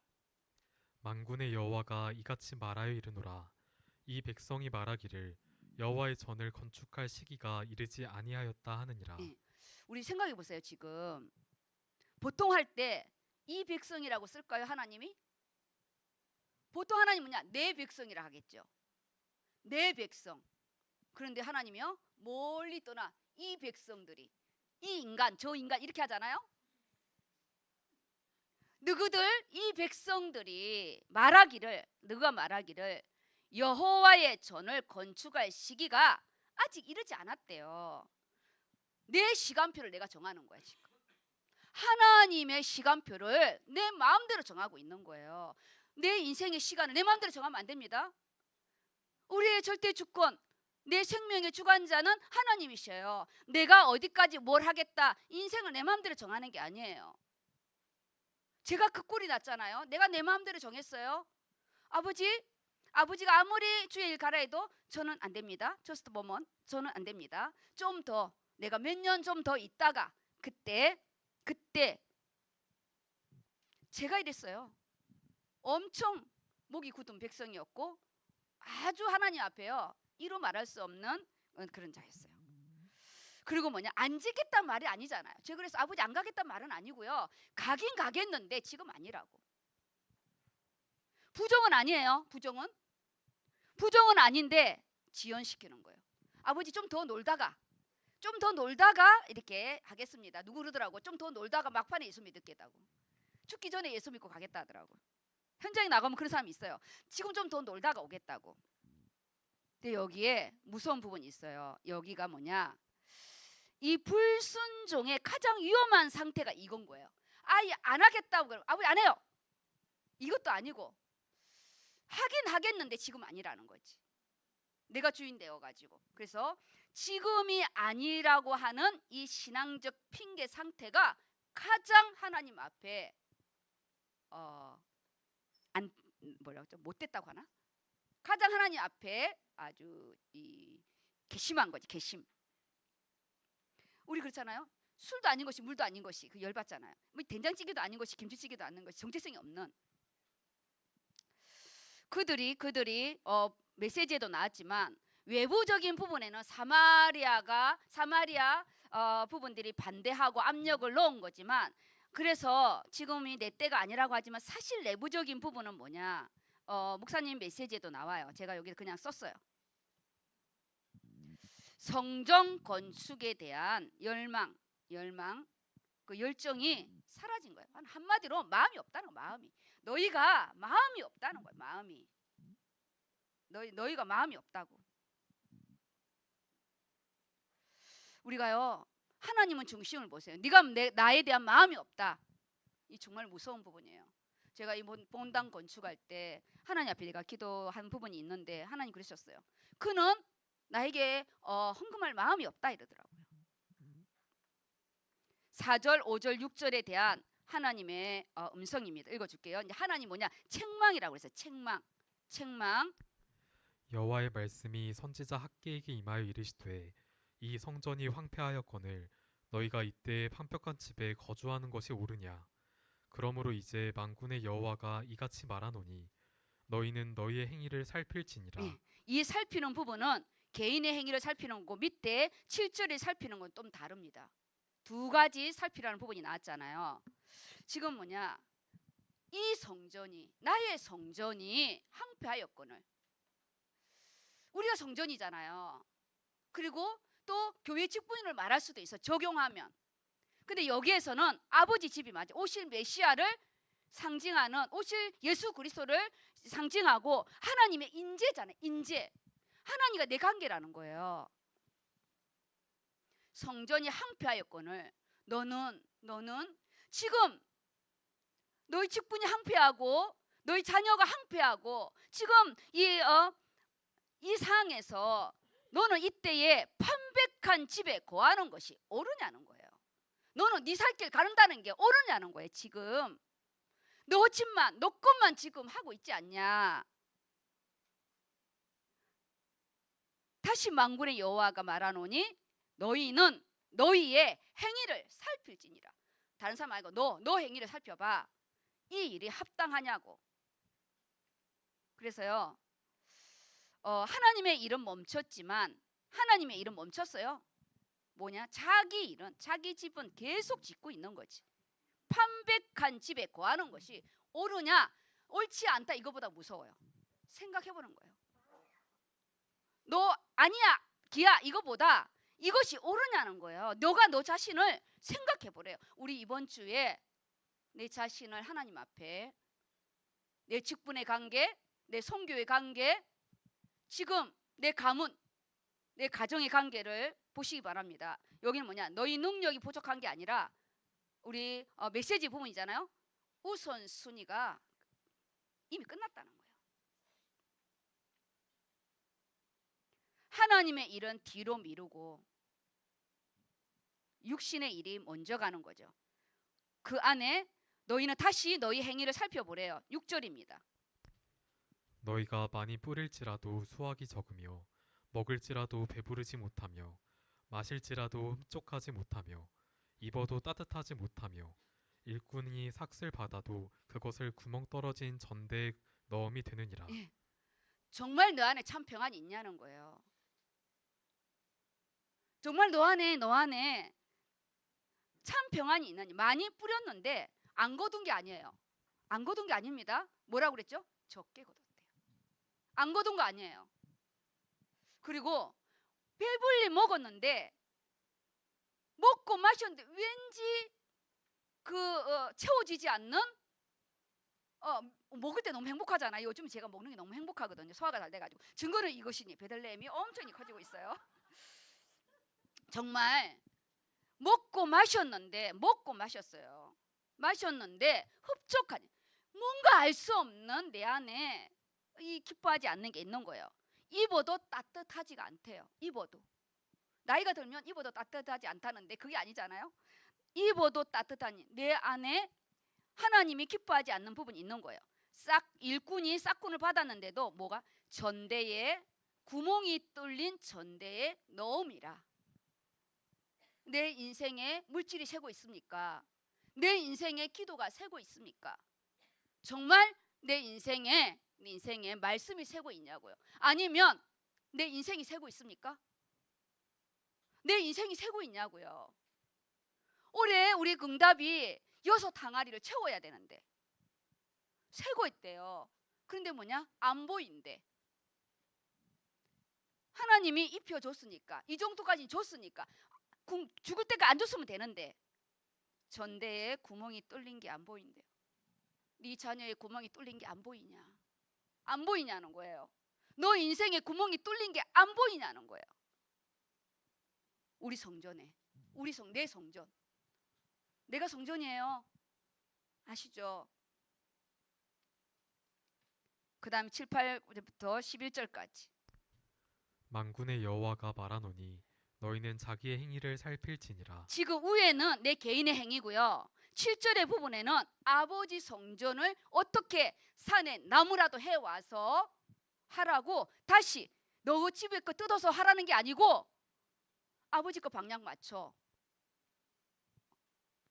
Speaker 2: 만군의 여호와가 이같이 말하여 이르노라. 이 백성이 말하기를 여호와의 전을 건축할 시기가 이르지 아니하였다 하느니라.
Speaker 1: 네. 우리 생각해 보세요. 지금 보통 할 때 이 백성이라고 쓸까요? 하나님이? 보통 하나님 뭐냐? 내 백성이라 하겠죠. 내 백성. 그런데 하나님이요, 멀리 떠나 이 백성들이, 이 인간, 저 인간 이렇게 하잖아요. 너희들 이 백성들이 너가 말하기를 여호와의 전을 건축할 시기가 아직 이르지 않았대요. 내 시간표를 내가 정하는 거야 지금. 하나님의 시간표를 내 마음대로 정하고 있는 거예요. 내 인생의 시간을 내 마음대로 정하면 안 됩니다. 우리의 절대 주권, 내 생명의 주관자는 하나님이셔요. 내가 어디까지 뭘 하겠다, 인생을 내 마음대로 정하는 게 아니에요. 제가 그 꼴이 났잖아요. 내가 내 마음대로 정했어요. 아버지가 아무리 주의 일 가라 해도 저는 안 됩니다. Just a moment. 저는 안 됩니다. 좀 더, 내가 몇 년 좀 더 있다가 그때 제가 이랬어요. 엄청 목이 굳은 백성이었고 아주 하나님 앞에요, 이루 말할 수 없는 그런 자였어요. 그리고 뭐냐, 안 지겠단 말이 아니잖아요. 제가 그래서 아버지 안 가겠단 말은 아니고요. 가긴 가겠는데 지금 아니라고. 부정은 아니에요. 부정은 아닌데 지연시키는 거예요. 아버지 좀 더 놀다가 이렇게 하겠습니다. 누구 그러더라고. 좀 더 놀다가 막판에 예수 믿겠다고. 죽기 전에 예수 믿고 가겠다 하더라고. 현장에 나가면 그런 사람이 있어요. 지금 좀 더 놀다가 오겠다고. 근데 여기에 무서운 부분이 있어요. 여기가 뭐냐, 이 불순종의 가장 위험한 상태가 이건 거예요. 아예 안 하겠다고 그러면 아버지 안 해요. 이것도 아니고 하긴 하겠는데 지금 아니라는 거지. 내가 주인 되어가지고. 그래서 지금이 아니라고 하는 이 신앙적 핑계 상태가 가장 하나님 앞에 못됐다고 하나? 가장 하나님 앞에 아주 이 괘씸한 거지. 괘씸. 우리 그렇잖아요. 술도 아닌 것이 물도 아닌 것이 그 열받잖아요. 뭐 된장찌개도 아닌 것이 김치찌개도 아닌 것이 정체성이 없는 그들이 메시지에도 나왔지만 외부적인 부분에는 사마리아 부분들이 반대하고 압력을 넣은 거지만, 그래서 지금이 내 때가 아니라고 하지만 사실 내부적인 부분은 뭐냐, 목사님 메시지에도 나와요. 제가 여기 그냥 썼어요. 성전 건축에 대한 열망, 그 열정이 사라진 거예요. 한마디로 마음이 없다는 거, 마음이. 너희가 마음이 없다는 거예요. 마음이. 너희가 마음이 없다고. 우리가요, 하나님은 중심을 보세요. 네가 나에 대한 마음이 없다. 이 정말 무서운 부분이에요. 제가 이 본당 건축할 때 하나님 앞에 내가 기도한 부분이 있는데 하나님 그러셨어요. 그는 나에게 헌금할 마음이 없다 이러더라고요. 4절, 5절, 6절에 대한 하나님의 음성입니다. 읽어줄게요. 이제 하나님 뭐냐? 책망이라고 그랬어요. 책망.
Speaker 2: 여호와의 말씀이 선지자 학개에게 임하여 이르시되 이 성전이 황폐하였거늘 너희가 이때 황폐한 집에 거주하는 것이 옳으냐. 그러므로 이제 만군의 여호와가 이같이 말하노니 너희는 너희의 행위를 살필지니라.
Speaker 1: 예, 이 살피는 부분은 개인의 행위를 살피는 거고 밑에 7절에 살피는 건 좀 다릅니다. 두 가지 살피라는 부분이 나왔잖아요. 지금 뭐냐? 이 성전이, 나의 성전이 황폐하였거늘. 우리가 성전이잖아요. 그리고 또 교회 직분을 말할 수도 있어, 적용하면. 근데 여기에서는 아버지 집이 맞아. 오실 메시아를 상징하는, 오실 예수 그리스도를 상징하고 하나님의 인재잖아요. 인재. 하나님과 내 관계라는 거예요. 성전이 황폐하였거늘 너는 지금 너희 직분이 황폐하고 너희 자녀가 황폐하고 지금 이 상황에서 너는 이때에 판백한 집에 거하는 것이 옳으냐는 거예요. 너는 네 살 길 가른다는 게 옳으냐는 거예요. 지금 너 집만, 너 것만 지금 하고 있지 않냐. 다시 만군의 여호와가 말하노니 너희는 너희의 행위를 살필지니라. 다른 사람 말고 너 행위를 살펴봐. 이 일이 합당하냐고. 그래서요, 하나님의 일은 멈췄지만 하나님의 일은 멈췄어요. 뭐냐? 자기 일은, 자기 집은 계속 짓고 있는 거지. 판백한 집에 거하는 것이 옳으냐 옳지 않다 이거보다 무서워요. 생각해보는 거예요. 너 아니야 기야 이거보다 이것이 옳으냐는 거예요. 너가 너 자신을 생각해보래요. 우리 이번 주에 내 자신을 하나님 앞에, 내 직분의 관계, 내 선교의 관계, 지금 내 가문, 내 가정의 관계를 보시기 바랍니다. 여기는 뭐냐? 너희 능력이 부족한 게 아니라 우리 메시지 부분이잖아요. 우선순위가 이미 끝났다는 거예요. 하나님의 일은 뒤로 미루고 육신의 일이 먼저 가는 거죠. 그 안에 너희는 다시 너희 행위를 살펴보래요. 6절입니다.
Speaker 2: 너희가 많이 뿌릴지라도 수확이 적으며 먹을지라도 배부르지 못하며 마실지라도 흡족하지 못하며 입어도 따뜻하지 못하며 일꾼이 삭슬 받아도 그것을 구멍 떨어진 전대에 넣음이 되느니라.
Speaker 1: 예. 정말 너 안에 참 평안이 있냐는 거예요. 정말 너 안에 참 평안이 있느냐. 많이 뿌렸는데 안 거둔 게 아니에요. 안 거둔 게 아닙니다. 뭐라고 그랬죠? 적게 거뒀대요. 안 거둔 거 아니에요. 그리고 배불리 먹었는데 먹고 마셨는데 왠지 채워지지 않는 먹을 때 너무 행복하잖아요. 요즘 제가 먹는 게 너무 행복하거든요. 소화가 잘 돼가지고. 증거는 이것이니 베들레헴이 엄청 커지고 있어요. 정말 먹고 마셨어요. 마셨는데 흡족하니 뭔가 알 수 없는 내 안에 이 기뻐하지 않는 게 있는 거예요. 입어도 따뜻하지가 않대요. 입어도 나이가 들면 입어도 따뜻하지 않다는데 그게 아니잖아요. 입어도 따뜻하니 내 안에 하나님이 기뻐하지 않는 부분이 있는 거예요. 일꾼이 싹군을 받았는데도 뭐가 전대에 구멍이 뚫린 전대에 넣음이라. 내 인생에 물질이 새고 있습니까? 내 인생에 기도가 새고 있습니까? 정말 내 인생에 말씀이 새고 있냐고요. 아니면 내 인생이 새고 있습니까? 내 인생이 새고 있냐고요. 올해 우리 응답이 6 항아리를 채워야 되는데 새고 있대요. 그런데 뭐냐? 안 보인대. 하나님이 입혀줬으니까, 이 정도까지 줬으니까 죽을 때까지 안 줬으면 되는데 전대에 구멍이 뚫린 게 안 보인대요. 네 자녀의 구멍이 뚫린 게 안 보이냐? 안 보이냐는 거예요. 너 인생에 구멍이 뚫린 게 안 보이냐는 거예요. 우리 성전에, 내 성전, 내가 성전이에요. 아시죠? 그 다음 7, 8절부터 11절까지.
Speaker 2: 만군의 여호와가 말하노니 너희는 자기의 행위를 살필지니라.
Speaker 1: 지금 위에는 내 개인의 행위고요. 7절의 부분에는 아버지 성전을 어떻게 산에 나무라도 해와서 하라고, 다시 너 집에 거 뜯어서 하라는 게 아니고 아버지 거 방향 맞춰.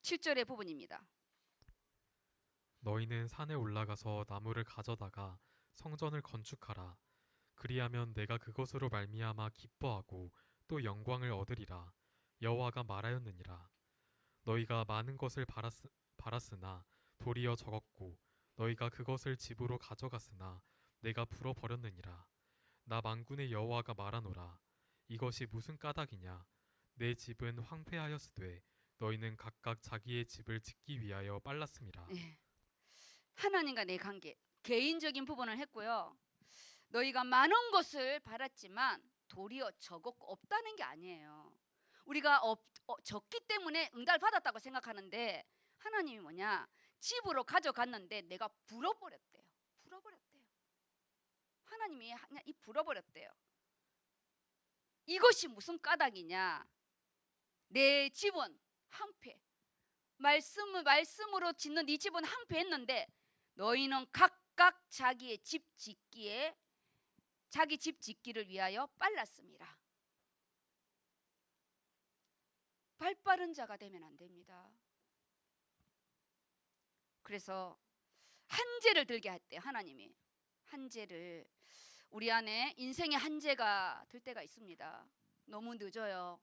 Speaker 1: 7절의 부분입니다.
Speaker 2: 너희는 산에 올라가서 나무를 가져다가 성전을 건축하라. 그리하면 내가 그것으로 말미암아 기뻐하고 또 영광을 얻으리라. 여호와가 말하였느니라. 너희가 많은 것을 바랐으나 도리어 적었고 너희가 그것을 집으로 가져갔으나 내가 불어버렸느니라. 나 만군의 여호와가 말하노라. 이것이 무슨 까닭이냐? 내 집은 황폐하였으되 너희는 각각 자기의 집을 짓기 위하여 빨랐음이라.
Speaker 1: 예. 하나님과 내 관계, 개인적인 부분을 했고요. 너희가 많은 것을 바랐지만 도리어 적었고 없다는 게 아니에요. 우리가 적기 때문에 응답을 받았다고 생각하는데 하나님이 뭐냐? 집으로 가져갔는데 내가 불어버렸대요. 불어버렸대요. 하나님이 그냥 불어버렸대요. 이것이 무슨 까닭이냐? 내 집은 황폐. 말씀으로 짓는 네 집은 황폐했는데 너희는 각각 자기의 집 짓기에 자기 집 짓기를 위하여 빨랐습니다. 발 빠른 자가 되면 안 됩니다. 그래서 한재를 들게 했대요. 하나님이 한재를, 우리 안에 인생의 한재가 들 때가 있습니다. 너무 늦어요.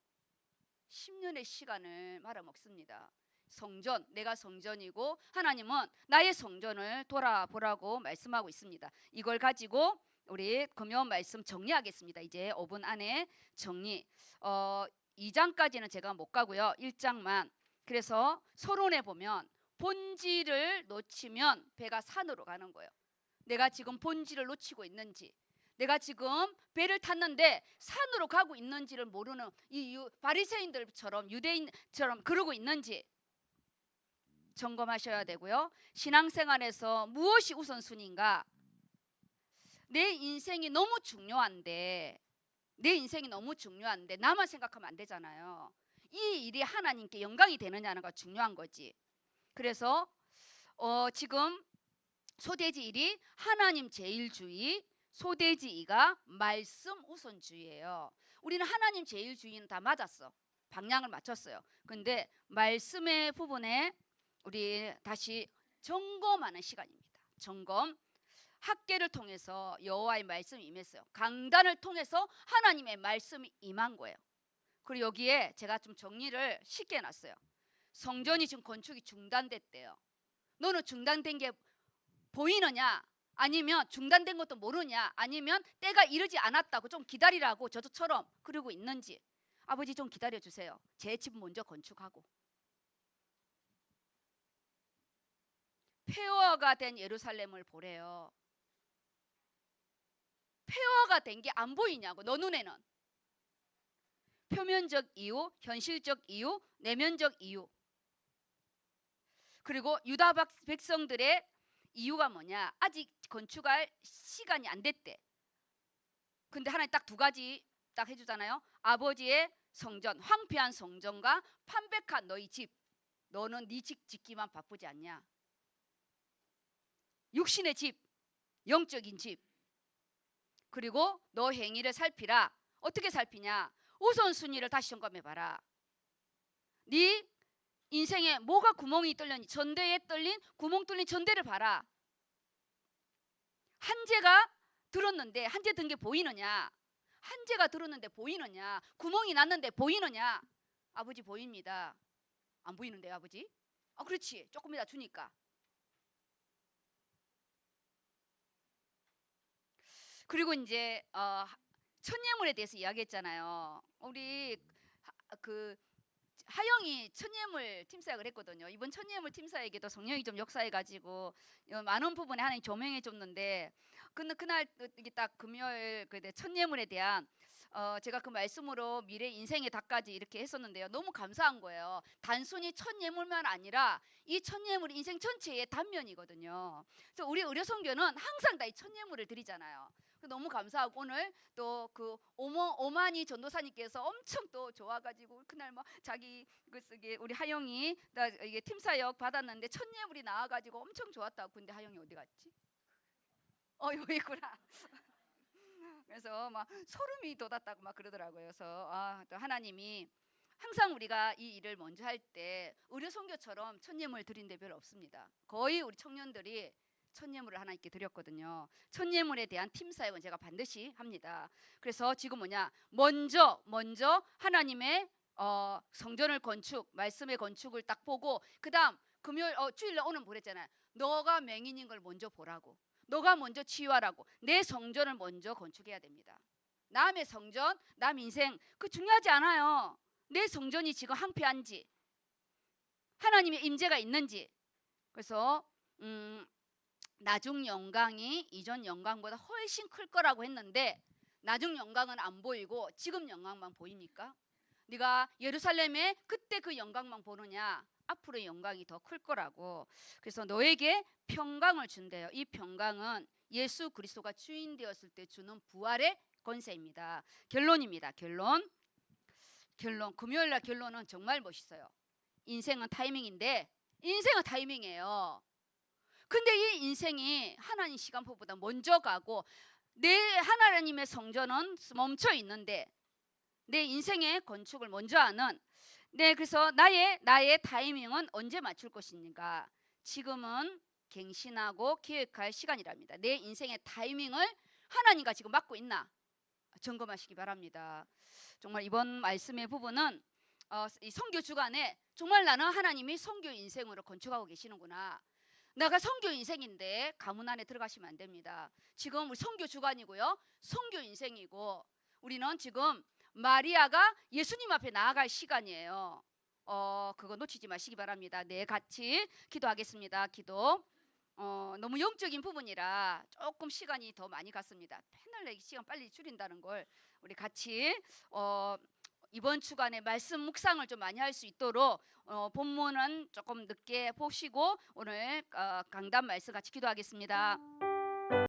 Speaker 1: 10년의 시간을 말아먹습니다. 성전, 내가 성전이고 하나님은 나의 성전을 돌아보라고 말씀하고 있습니다. 이걸 가지고 우리 금요 말씀 정리하겠습니다. 이제 5분 안에 정리. 2장까지는 제가 못 가고요. 1장만. 그래서 서론에 보면 본질을 놓치면 배가 산으로 가는 거예요. 내가 지금 본질을 놓치고 있는지, 내가 지금 배를 탔는데 산으로 가고 있는지를 모르는 이 바리새인들처럼, 유대인처럼 그러고 있는지 점검하셔야 되고요. 신앙생활에서 무엇이 우선순위인가? 내 인생이 너무 중요한데 나만 생각하면 안 되잖아요. 이 일이 하나님께 영광이 되느냐는 거 중요한 거지. 그래서 지금 소돼지 1이 하나님 제일주의, 소돼지 2가 말씀 우선주의예요. 우리는 하나님 제일주의는 다 맞았어. 방향을 맞췄어요. 근데 말씀의 부분에 우리 다시 점검하는 시간입니다. 점검. 학계를 통해서 여호와의 말씀이 임했어요. 강단을 통해서 하나님의 말씀이 임한 거예요. 그리고 여기에 제가 좀 정리를 쉽게 해놨어요. 성전이 지금 건축이 중단됐대요. 너는 중단된 게 보이느냐? 아니면 중단된 것도 모르냐? 아니면 때가 이르지 않았다고 좀 기다리라고 저처럼 그러고 있는지. 아버지 좀 기다려주세요. 제 집 먼저 건축하고. 폐허가 된 예루살렘을 보래요. 폐허가 된 게 안 보이냐고, 너 눈에는. 표면적 이유, 현실적 이유, 내면적 이유. 그리고 유다 백성들의 이유가 뭐냐? 아직 건축할 시간이 안 됐대. 근데 하나님 딱 2가지 딱 해주잖아요. 아버지의 성전, 황폐한 성전과 판백한 너희 집. 너는 네 집 짓기만 바쁘지 않냐? 육신의 집, 영적인 집. 그리고 너 행위를 살피라. 어떻게 살피냐? 우선순위를 다시 점검해봐라. 네 인생에 뭐가 구멍이 뚫렸니? 전대에 뚫린 구멍 뚫린 전대를 봐라. 한재가 들었는데 한재 든 게 보이느냐? 한재가 들었는데 보이느냐? 구멍이 났는데 보이느냐? 아버지 보입니다. 안 보이는데요, 아버지? 그렇지. 조금 이따 주니까. 그리고 이제 천예물에 대해서 이야기했잖아요. 우리 그 하영이 천예물 팀사역을 했거든요. 이번 천예물 팀사에게도 성령이 좀 역사해가지고 많은 부분에 하나님 조명해 줬는데, 근데 그날 이게 딱 금요일 그 천예물에 대한 제가 그 말씀으로 미래 인생의 답까지 이렇게 했었는데요. 너무 감사한 거예요. 단순히 천예물만 아니라 이 천예물이 인생 전체의 단면이거든요. 그래서 우리 의료선교는 항상 다 이 천예물을 드리잖아요. 너무 감사하고, 오늘 또 그 오만희 전도사님께서 엄청 또 좋아가지고 그날 뭐 자기 그 쓰기 우리 하영이 나 이게 팀사역 받았는데 천예물이 나와가지고 엄청 좋았다고. 근데 하영이 어디 갔지? 여기 있구나. 그래서 막 소름이 돋았다고 막 그러더라고요. 그래서 또 하나님이 항상 우리가 이 일을 먼저 할 때 의료 선교처럼 천예물 드린 데 별로 없습니다. 거의 우리 청년들이 천예물을 하나님께 드렸거든요. 천예물에 대한 팀 사역은 제가 반드시 합니다. 그래서 지금 먼저 하나님의 성전을 건축, 말씀의 건축을 딱 보고, 그다음 금요일 주일날 오늘 보랬잖아요. 너가 맹인인 걸 먼저 보라고. 너가 먼저 치유하라고. 내 성전을 먼저 건축해야 됩니다. 남의 성전, 남 인생 그 중요하지 않아요. 내 성전이 지금 황폐한지, 하나님의 임재가 있는지. 그래서 나중 영광이 이전 영광보다 훨씬 클 거라고 했는데, 나중 영광은 안 보이고 지금 영광만 보입니까? 네가 예루살렘에 그때 그 영광만 보느냐? 앞으로의 영광이 더 클 거라고. 그래서 너에게 평강을 준대요. 이 평강은 예수 그리스도가 주인 되었을 때 주는 부활의 권세입니다. 결론입니다. 결론. 금요일날 결론은 정말 멋있어요. 인생은 타이밍인데, 인생은 타이밍이에요. 근데 이 인생이 하나님 시간표보다 먼저 가고, 내 하나님의 성전은 멈춰 있는데 내 인생의 건축을 먼저 하는, 그래서 나의 타이밍은 언제 맞출 것인가? 지금은 갱신하고 계획할 시간이랍니다. 내 인생의 타이밍을 하나님과 지금 맞고 있나? 점검하시기 바랍니다. 정말 이번 말씀의 부분은 이 선교 주간에 정말 나는 하나님이 선교 인생으로 건축하고 계시는구나. 내가 선교 인생인데 가문 안에 들어가시면 안 됩니다. 지금 우리 선교 주간이고요, 선교 인생이고, 우리는 지금 마리아가 예수님 앞에 나아갈 시간이에요. 그거 놓치지 마시기 바랍니다. 네, 같이 기도하겠습니다. 기도. 너무 영적인 부분이라 조금 시간이 더 많이 갔습니다. 패널 시간 빨리 줄인다는 걸 우리 같이 이번 주간에 말씀 묵상을 좀 많이 할 수 있도록 본문은 조금 늦게 보시고 오늘 강단 말씀 같이 기도하겠습니다.